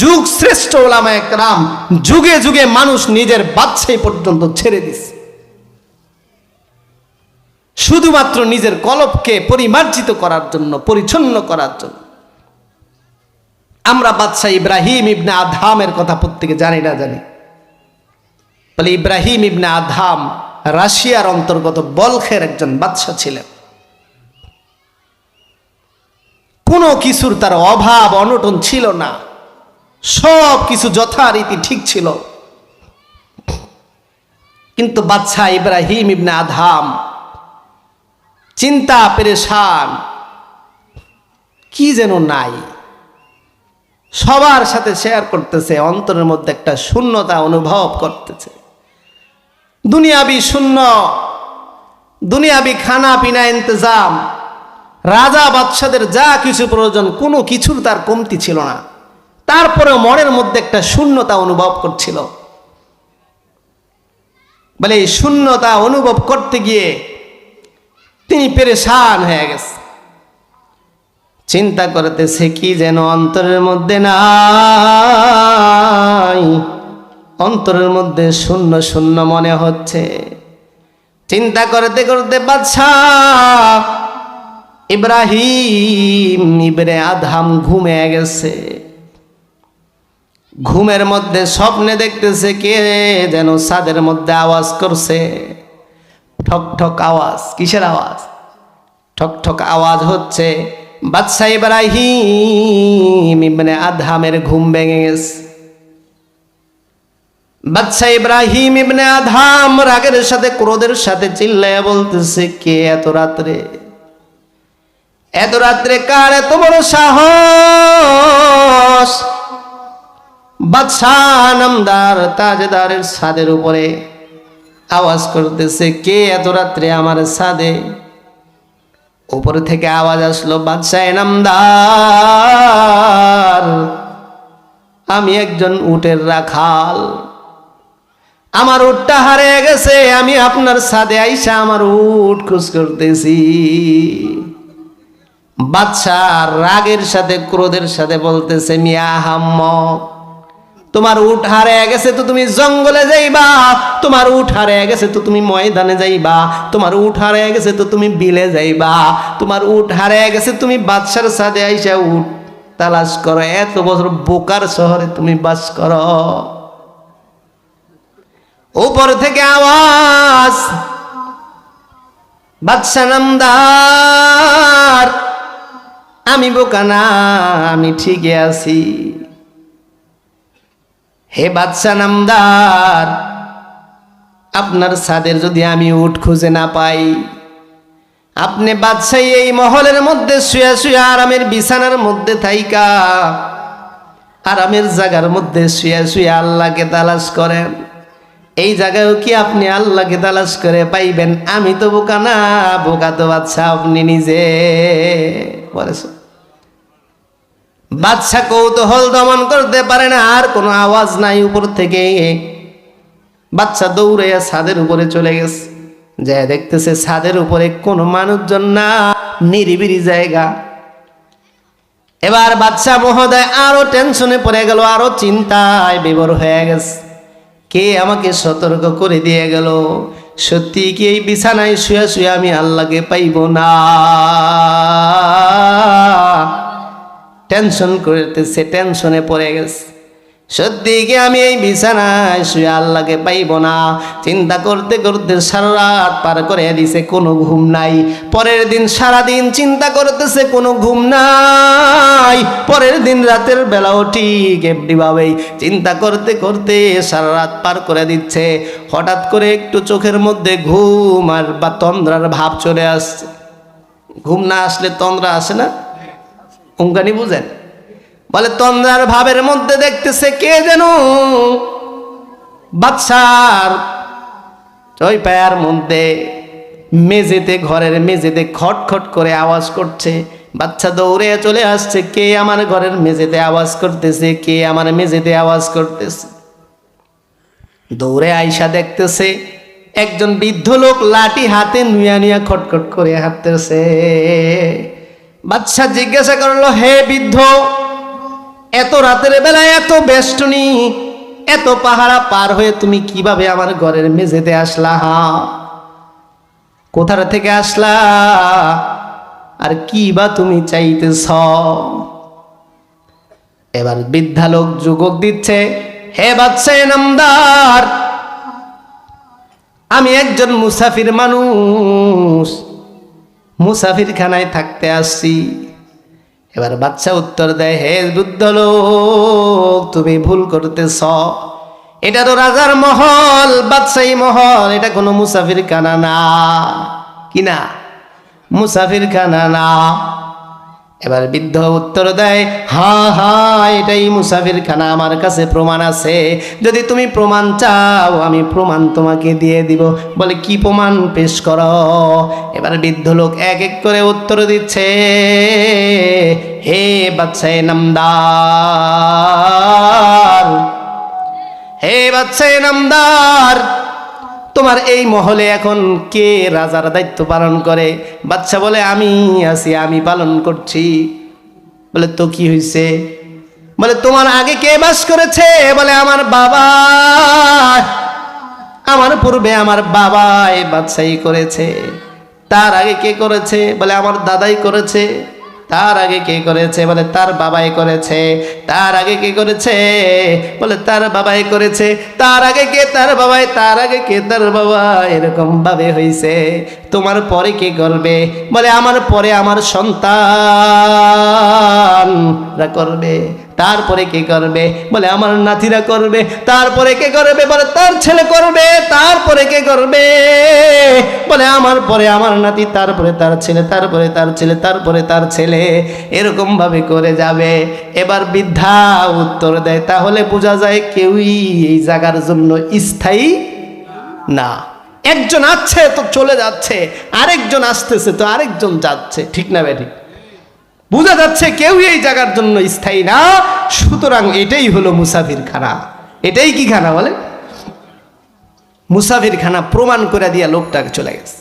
যুগ শ্রেষ্ঠ ওলামায়ে কেরাম যুগে যুগে মানুষ নিজের বাচ্চাই পর্যন্ত ছেড়ে দিছে, শুধুমাত্র নিজের কলবকে পরিমার্জিত করার জন্য, পরিচ্ছন্ন করার জন্য। আমরা বাদশাহ ইব্রাহিম ইবনে আদহামের কথা প্রত্যেকে জানি না জানি? বলে ইব্রাহিম ইবনে আদহাম রাশিয়ার অন্তর্গত বলখের একজন বাদশাহ ছিলেন। কোনো কিছুর তার অভাব অনটন ছিল না, সব কিছু যথারীতি ঠিক ছিল। কিন্তু বাদশাহ ইব্রাহিম ইবনে আদহাম চিন্তা পেরেশান, কি যেন নাই। সবার সাথে শেয়ার করতেছে, অন্তরের মধ্যে একটা শূন্যতা অনুভব করতেছে। দুনিয়াবি শূন্য, দুনিয়াবি খানা পিনা ইন্তজাম, রাজা বাদশাদের যা কিছু প্রয়োজন কোনো কিছুর তার কমতি ছিল না। তারপরেও মনের মধ্যে একটা শূন্যতা অনুভব করছিল। বলে এই শূন্যতা অনুভব করতে গিয়ে তিনি পেরেশান হয়ে গেছে। চিন্তা করতেছে কি যেন অন্তরের মধ্যে নাই, অন্তরের মধ্যে শূন্য শূন্য মনে হচ্ছে। চিন্তা করতে করতে বাদশাহ ইব্রাহিম ইবনে আদহাম ঘুমিয়ে গেছে। ঘুমের মধ্যে স্বপ্নে দেখতেছে কে যেন ছাদের মধ্যে আওয়াজ করছে, ঠক ঠক আওয়াজ। কিসের আওয়াজ? ঠক ঠক আওয়াজ হচ্ছে। বাদশাহ ইব্রাহিম ইবনে আদহামের ঘুম ভেঙে গেছে। বাদশাহ ইব্রাহিম ইবনে আদহাম রাগের সাথে ক্রোধের সাথে চিল্লায়া বলতেছে, কে এত রাত্রে, এত রাত্রে কার এত বড় সাহস বাদশাহ নামদার তাজদারের ছাদের উপরে আওয়াজ করতেছে, কে এত রাত্রে আমার ছাদে? উপরে থেকে আওয়াজ আসলো, বাদশাহ নামদার, আমি একজন উটের রাখাল, আমার উটটা হারিয়ে গেছে, আমি আপনার ছাদে আইসা আমার উট খোঁজ করতেছি। বাদশাহ রাগের সাথে ক্রোধের সাথে বলতেছে, মিয়া হাম্মক, তোমার উট হারিয়ে গেছে তো তুমি জঙ্গলে যাইবা, তোমার উট হারিয়ে গেছে তো তুমি ময়দানে যাইবা, তোমার উট হারিয়ে গেছে তো তুমি বিলে যাইবা, তোমার উট হারিয়ে গেছে তুমি বাদশার ছাদে আইসা উট তালাশ করো। এত বছর বোকার শহরে তুমি বাস করো। উপর থেকে আওয়াজ, বাদশা নামদার, আমি বোকা না, আমি ঠিকই আছি। হে বাদশা নামদার, আপনার ছাদের যদি আমি উট খুঁজে না পাই, আপনি বাদশাহ এই মহলের মধ্যে শুয়া শুয়া আরামের বিছানার মধ্যে থাইকা আরামের জায়গার মধ্যে শুয়া শুয়া আল্লাহকে তালাশ করেন। এই জায়গায়ও কি আপনি আল্লাহকে তালাশ করে পাইবেন? আমি তো বোকা না, বোকা তো বাদশাহ আপনি নিজে বলেছেন। বাদশাহ কৌতূহল দমন করতে পারে না, আর কোনো আওয়াজ নাই। উপর থেকে বাদশাহ দৌড়ে ছাদের উপরে চলে গেছে। যে দেখতেছে ছাদের উপরে কোনো মানুষজন না, নিরিবিলি জায়গা। এবার বাদশাহ মহোদয় আরো টেনশনে পড়ে গেল, আরো চিন্তায় বিভোর হয়ে গেছে। কে আমাকে সতর্ক করে দিয়ে গেল? সত্যি কি এই বিছানায় শুয়ে শুয়ে আমি আল্লাহকে পাইব না? টেনশন করতেছে, টেনশনে পড়ে গেছে। সত্যি কি আমি এই বিছানায় শুয়ে আল্লাহকে পাইব না? চিন্তা করতে করতে সারা রাত পার করে দিছে, কোনো ঘুম নাই। পরের দিন সারাদিন চিন্তা করতেছে, কোনো ঘুম নাই। পরের দিন রাতের বেলাও ঠিক এমনিভাবেই চিন্তা করতে করতে সারা রাত পার করে দিচ্ছে। হঠাৎ করে একটু চোখের মধ্যে ঘুম আর বা তন্দ্রার ভাব চলে আসছে। ঘুম না আসলে তন্দ্রা আসে না? অঙ্কানি বুঝেন? বলে তন্দ্রার ভাবের মধ্যে দেখতেছে কে যেন বাদশার ওই পায়ের মধ্যে মেঝেতে, ঘরের মেঝেতে খটখট করে আওয়াজ করছে। বাচ্চা দৌড়ে চলে আসছে, কে আমার ঘরের মেঝেতে আওয়াজ করতেছে, কে আমার মেঝেতে আওয়াজ করতেছে। দৌড়ে আইসা দেখতেছে একজন বৃদ্ধ লোক লাঠি হাতে নুয়া নুয়া খটখট করে হাঁটতেছে। বাচ্চা জিজ্ঞাসা করলো, হে বৃদ্ধ, এত রাতের বেলায়, এত বেষ্টনী, এত পাহারা পার হয়ে তুমি কিভাবে আমার ঘরের মেঝেতে আসলা? কোথা থেকে আসলা? আর কি বা তুমি চাইতেছ? এবার বৃদ্ধা লোক যুবক দিচ্ছে, হে বাদশা নামদার, আমি একজন মুসাফির মানুষ, মুসাফির খানায় থাকতে আসছি। এবার বাচ্চা উত্তর দেয়, হে বৃদ্ধ লোক, তুমি ভুল করতেছ, এটা তো রাজার মহল, বাদশাহী মহল, এটা কোনো মুসাফির খানা না। কি না? মুসাফির খানা না। এবার বৃদ্ধ উত্তর দেয়, হ্যাঁ হ্যাঁ, এটাই মুসাফির খানা, আমার কাছে প্রমাণ আছে, যদি তুমি প্রমাণ চাও আমি প্রমাণ তোমাকে দিয়ে দিব। বলে, কি প্রমাণ পেশ করো? এবার বৃদ্ধ লোক এক এক করে উত্তর দিচ্ছে, হে বাদশা নামদার, হে বাদশা নামদার, তোমার এই মহলে এখন কে রাজার দায়িত্ব পালন করে? বাদশা বলে, আমি আছি, আমি পালন করছি। বলে, তো কি হয়েছে? বলে, তোমার আগে কে বাস করেছে? বলে, আমার বাবা, আমার পূর্বে আমার বাবাই বাদশাহী করেছে। তার আগে কে করেছে? বলে, আমার দাদাই করেছে। তার আগে কে করেছে? বলে, তার বাবাই করেছে। তার আগে কে করেছে? বলে, তার বাবাই করেছে। তার আগে কে? তার বাবাই। তার আগে কে? তার বাবা। এরকম ভাবে হইছে। তোমার পরে কে করবে? বলে, আমার পরে আমার সন্তানরা করবে। তারপরে কে করবে? বলে, আমার নাতিরা করবে। তারপরে কে করবে? বলে, তার ছেলে করবে। তারপরে কে করবে? বলে, আমার পরে আমার নাতি, তারপরে তার ছেলে, তারপরে তার ছেলে, তারপরে তার ছেলে, এরকম ভাবে করে যাবে। এবার বৃদ্ধা উত্তর দেয়, তাহলে বোঝা যায় কেউই এই জায়গার জন্য স্থায়ী না। একজন আছে তো চলে যাচ্ছে, আরেকজন আসতেছে তো আরেকজন যাচ্ছে। ঠিক না বেঠিক? বোঝা যাচ্ছে কেউই এই জায়গার জন্য স্থায়ী না। সুতরাং এটাই হলো মুসাফির খানা। এটাই কি খানা বলে? মুসাফির খানা। প্রমাণ করে দিয়া লোকটাকে চলে গেছে।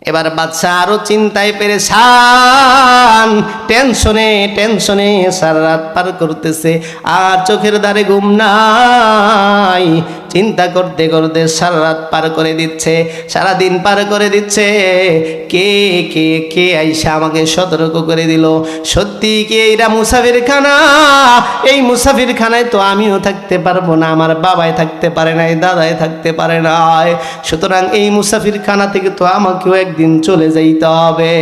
এবার বাদশা আরো চিন্তায় পেরেছান, টেনশনে টেনশনে সারা রাত পার করতেছে, আর চোখের ধারে ঘুম নাই। চিন্তা করতে করতে সারা রাত পার করে দিচ্ছে, সারা দিন পার করে দিচ্ছে। কে কে কে আইসা আমাকে সতর্ক করে দিল, সত্যি কি এরা মুসাফির খানা? এই মুসাফির খানায় তো আমিও থাকতে পারবো না, আমার বাবাই থাকতে পারে নাই, দাদাই থাকতে পারে নাই। সুতরাং এই মুসাফির খানা থেকে তো আমাকেও একদিন চলে যাইতে হবে।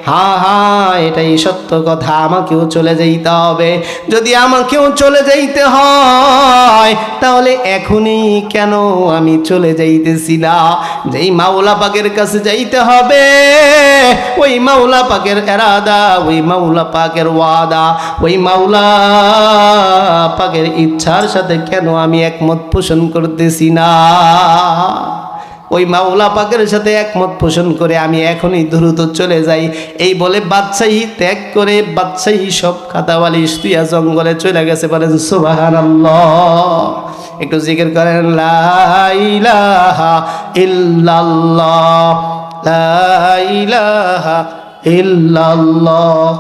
হ্যাঁ হ্যাঁ, এটাই সত্য কথা, আমাকেও চলে যাইতে হবে। যদি আমাকেও চলে যাইতে হয় তাহলে এখনই কেন আমি চলে যাইতেছি না? যেই মাওলা পাকের কাছে যাইতে হবে, ওই মাওলা পাকের এরাদা, ওই মাওলা পাকের ওয়াদা, ওই মাওলা পাকের ইচ্ছার সাথে কেন আমি একমত পোষণ করতেছি না? ওই মাওলা পাকের সাথে একমত পোষণ করে আমি এখনই দ্রুত চলে যাই। এই বলে বাদশাহী ত্যাগ করে বাদশাহী সব খাতাওয়ালি তুইয়া জঙ্গলে চলে গেছে। বলেন সুবহানাল্লাহ। একটু জিকির করেন, লা ইলাহা ইল্লাল্লাহ, লা ইলাহা ইল্লাল্লাহ।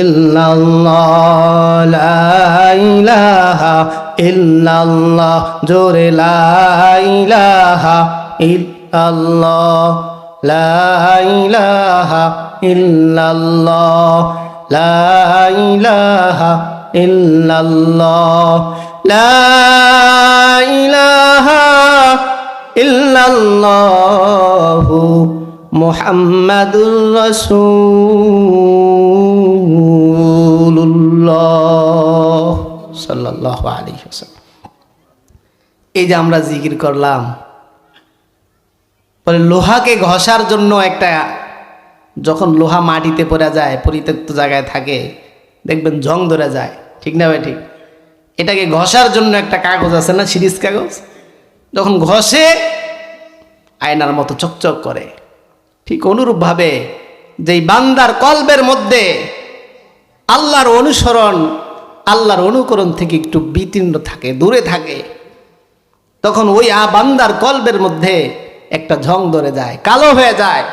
ইল্লাল্লাহ, লা ইলাহা ইল্লাল্লাহ, জোরে লা ইলাহা ইল্লাল্লাহ, লা ইলাহা ইল্লাল্লাহ, লা ইলাহা ইল্লাল্লাহ, লা ইলাহা ইল্লাল্লাহু মুহাম্মাদুর রাসূলুল্লাহ সাল্লাল্লাহু আলাইহি ওয়াসাল্লাম। এই যে আমরা জিকির করলাম, পরে লোহাকে ঘষার জন্য একটা যখন লোহা মাটিতে পড়ে যায়, পরিত্যক্ত জায়গায় থাকে, দেখবেন জং ধরে যায়, ঠিক না ভাই? ঠিক। এটাকে ঘষার জন্য একটা কাগজ আছে না, সিরিজ কাগজ, যখন ঘষে আয়নার মতো চকচক করে। ঠিক অনুরূপভাবে যেই বান্দার কলবের মধ্যে আল্লাহর অনুসরণ, আল্লাহর অনুকরণ থেকে একটু বিতীর্ণ থাকে, দূরে থাকে, তখন ওই বান্দার কলবের মধ্যে একটা ঝং ধরে যায়, কালো হয়ে যায়।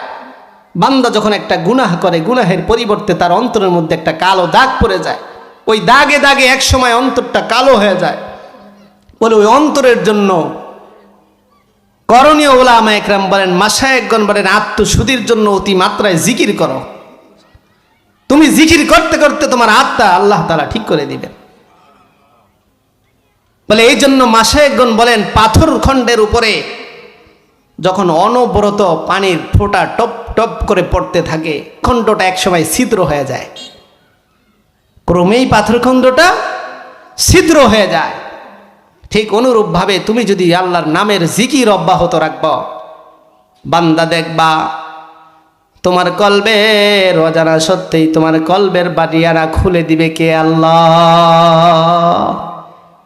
বান্দা যখন একটা গুনাহ করে, গুনাহের পরিবর্তে তার অন্তরের মধ্যে একটা কালো দাগ পড়ে যায়। ওই দাগে দাগে এক সময় অন্তরটা কালো হয়ে যায়। বলে ওই অন্তরের জন্য করণীয় ওলামা একরাম বলেন, মাশায়েখগণ বলেন, আত্মশুদ্ধির জন্য অতি মাত্রায় জিকির করো। তুমি জিকির করতে করতে তোমার আত্মা আল্লাহ তাআলা ঠিক করে দিবেন। বলে এই জন্য মাশায়েখগণ বলেন, পাথর খণ্ডের উপরে যখন অনবরত পানির ফোঁটা টপ টপ করে পড়তে থাকে, খণ্ডটা একসময় ছিদ্র হয়ে যায়, ক্রমেই পাথর খণ্ডটা ছিদ্র হয়ে যায়। ঠিক অনুরূপভাবে তুমি যদি আল্লাহর নামের জিকির অব্যাহত রাখব, বান্দা দেখবা তোমার কলবের অজানা সত্যিই তোমার কলবের বাড়িয়ারা খুলে দিবে কে? আল্লাহ।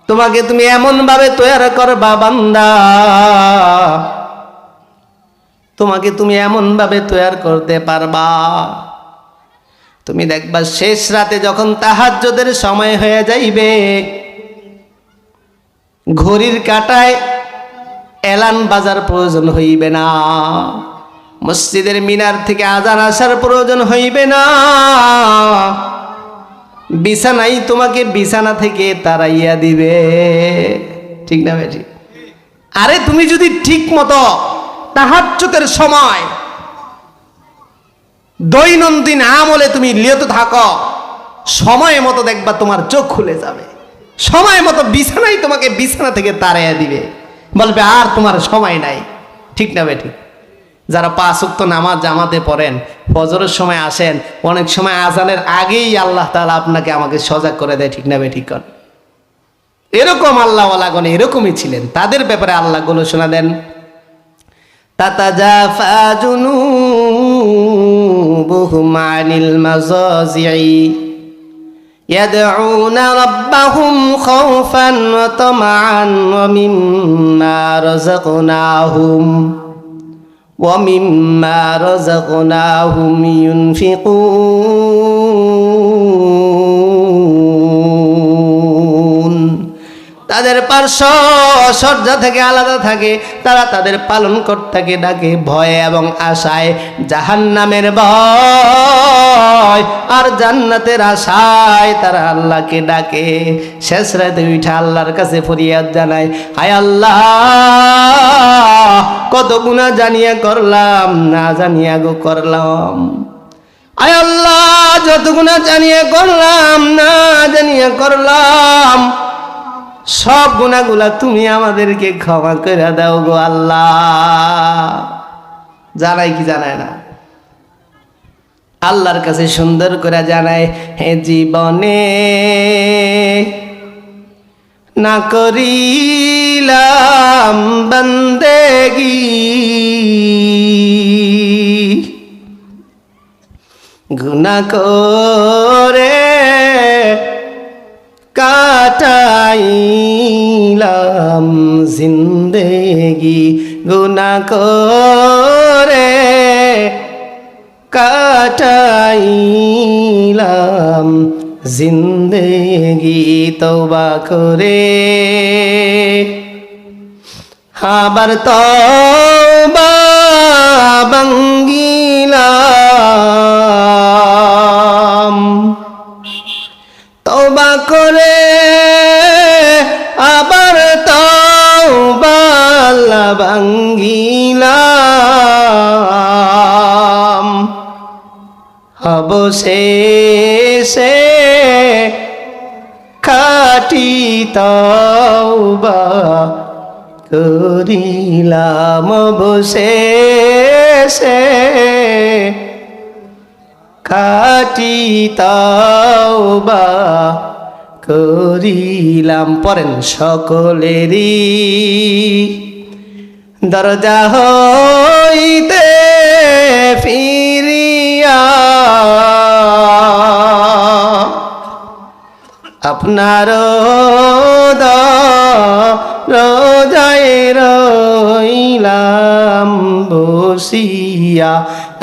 তোমাকে তুমি এমন ভাবে তৈরি করবা বান্দা, তোমাকে তুমি এমন ভাবে তৈরি করতে পারবা, তুমি দেখবা শেষ রাতে যখন তাহাজ্জুদের সময় হয়ে যাইবে, ঘড়ির কাঁটায় এলান বাজার প্রয়োজন হইবে না, মসজিদের মিনার থেকে আজান আসার প্রয়োজন হইবে না, বিছানাই তোমাকে বিছানা থেকে তাড়াইয়া দিবে, ঠিক না বেটি? আরে তুমি যদি ঠিক মতো তাহাজ্জুদের সময় দৈনন্দিন আমলে তুমি লিপ্ত থাকো, সময় মতো দেখবা তোমার চোখ খুলে যাবে, সময় মতো বিছানাই তোমাকে বিছানা থেকে তাড়াইয়া দিবে, বলবে আর তোমার সময় নাই, ঠিক না বেটি? যারা 5 ওয়াক্ত নামাজ জামাতে পড়েন, ফজরের সময় আসেন, অনেক সময় আজানের আগেই আল্লাহ তাআলা আপনাকে আমাকে সজাগ করে দেয়, ঠিক না বেটি? কর এরকম আল্লাহওয়ালাগণ এরকমই ছিলেন, তাদের ব্যাপারে আল্লাহ ঘোষণা দেন, তাতাজাফা জুনুবুহুম আনিল মাযাজিই ইয়াদউনা রাব্বাহুম খাওফান ওয়া তামআন ওয়া মিম্মা রাযাকনাহুম ইউনফিকুন। তাদের পার্শ্ব সজ্জা থেকে আলাদা থাকে, তারা তাদের পালনকর্তাকে ডাকে ভয়ে এবং আশায়, জাহান্নামের ভয় আর জান্নাতের আশায় তারা আল্লাহকে ডাকে। শেষ রাতে উঠে আল্লাহর কাছে ফরিয়াদ জানায়, হায় আল্লাহ, কত গুনাহ জানিয়া করলাম, না জানিয়া গো করলাম। আয় আল্লাহ, যত গুনাহ জানিয়া করলাম, না জানিয়া করলাম, সব গুনাহগুলা তুমি আমাদেরকে ক্ষমা করে দাও গো আল্লাহ। জানাই কি জানায় না? আল্লাহর কাছে সুন্দর করে জানায়, হে জীবনে না করিলাম বন্দেগি, গুনাহ করে কাটাইলাম জিন্দেগি, গুনাহ করে কাটাইলাম জিন্দেগি, তওবা করে আবার তওবা ভাঙ্গিলাম, তওবা করে আবার তওবা ভাঙ্গিলাম, অবশেষে খাঁটি তওবা করিলাম, অবশেষে খাঁটি তওবা করিলাম। পড়েন, সকলেরই দরজা হইতে ফিরিয়া করিয়া আপনার রোজায় রইলাম বসিয়া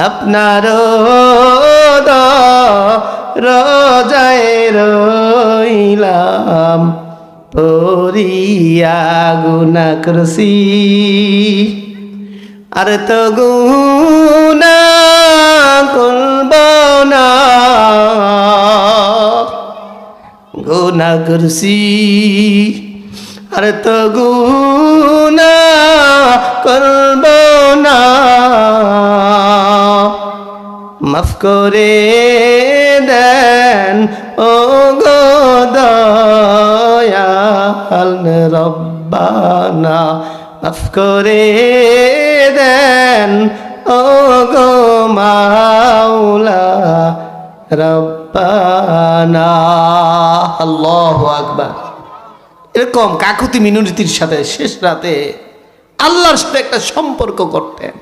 আপনার রোজায় রইলাম পড়িয়া গুনাহ করছি আর তো গুনাহ করব না গুনাহ করছি আর তো গুনাহ করব না মাফ করে দেন ও গো দয়াল রব্বানা মাফ করে দেন ও গো মাওলা রব্বানা। আল্লাহু আকবার। এরকম কাকুতি মিনতির সাথে শেষ রাতে আল্লাহর সাথে একটা সম্পর্ক করতেন।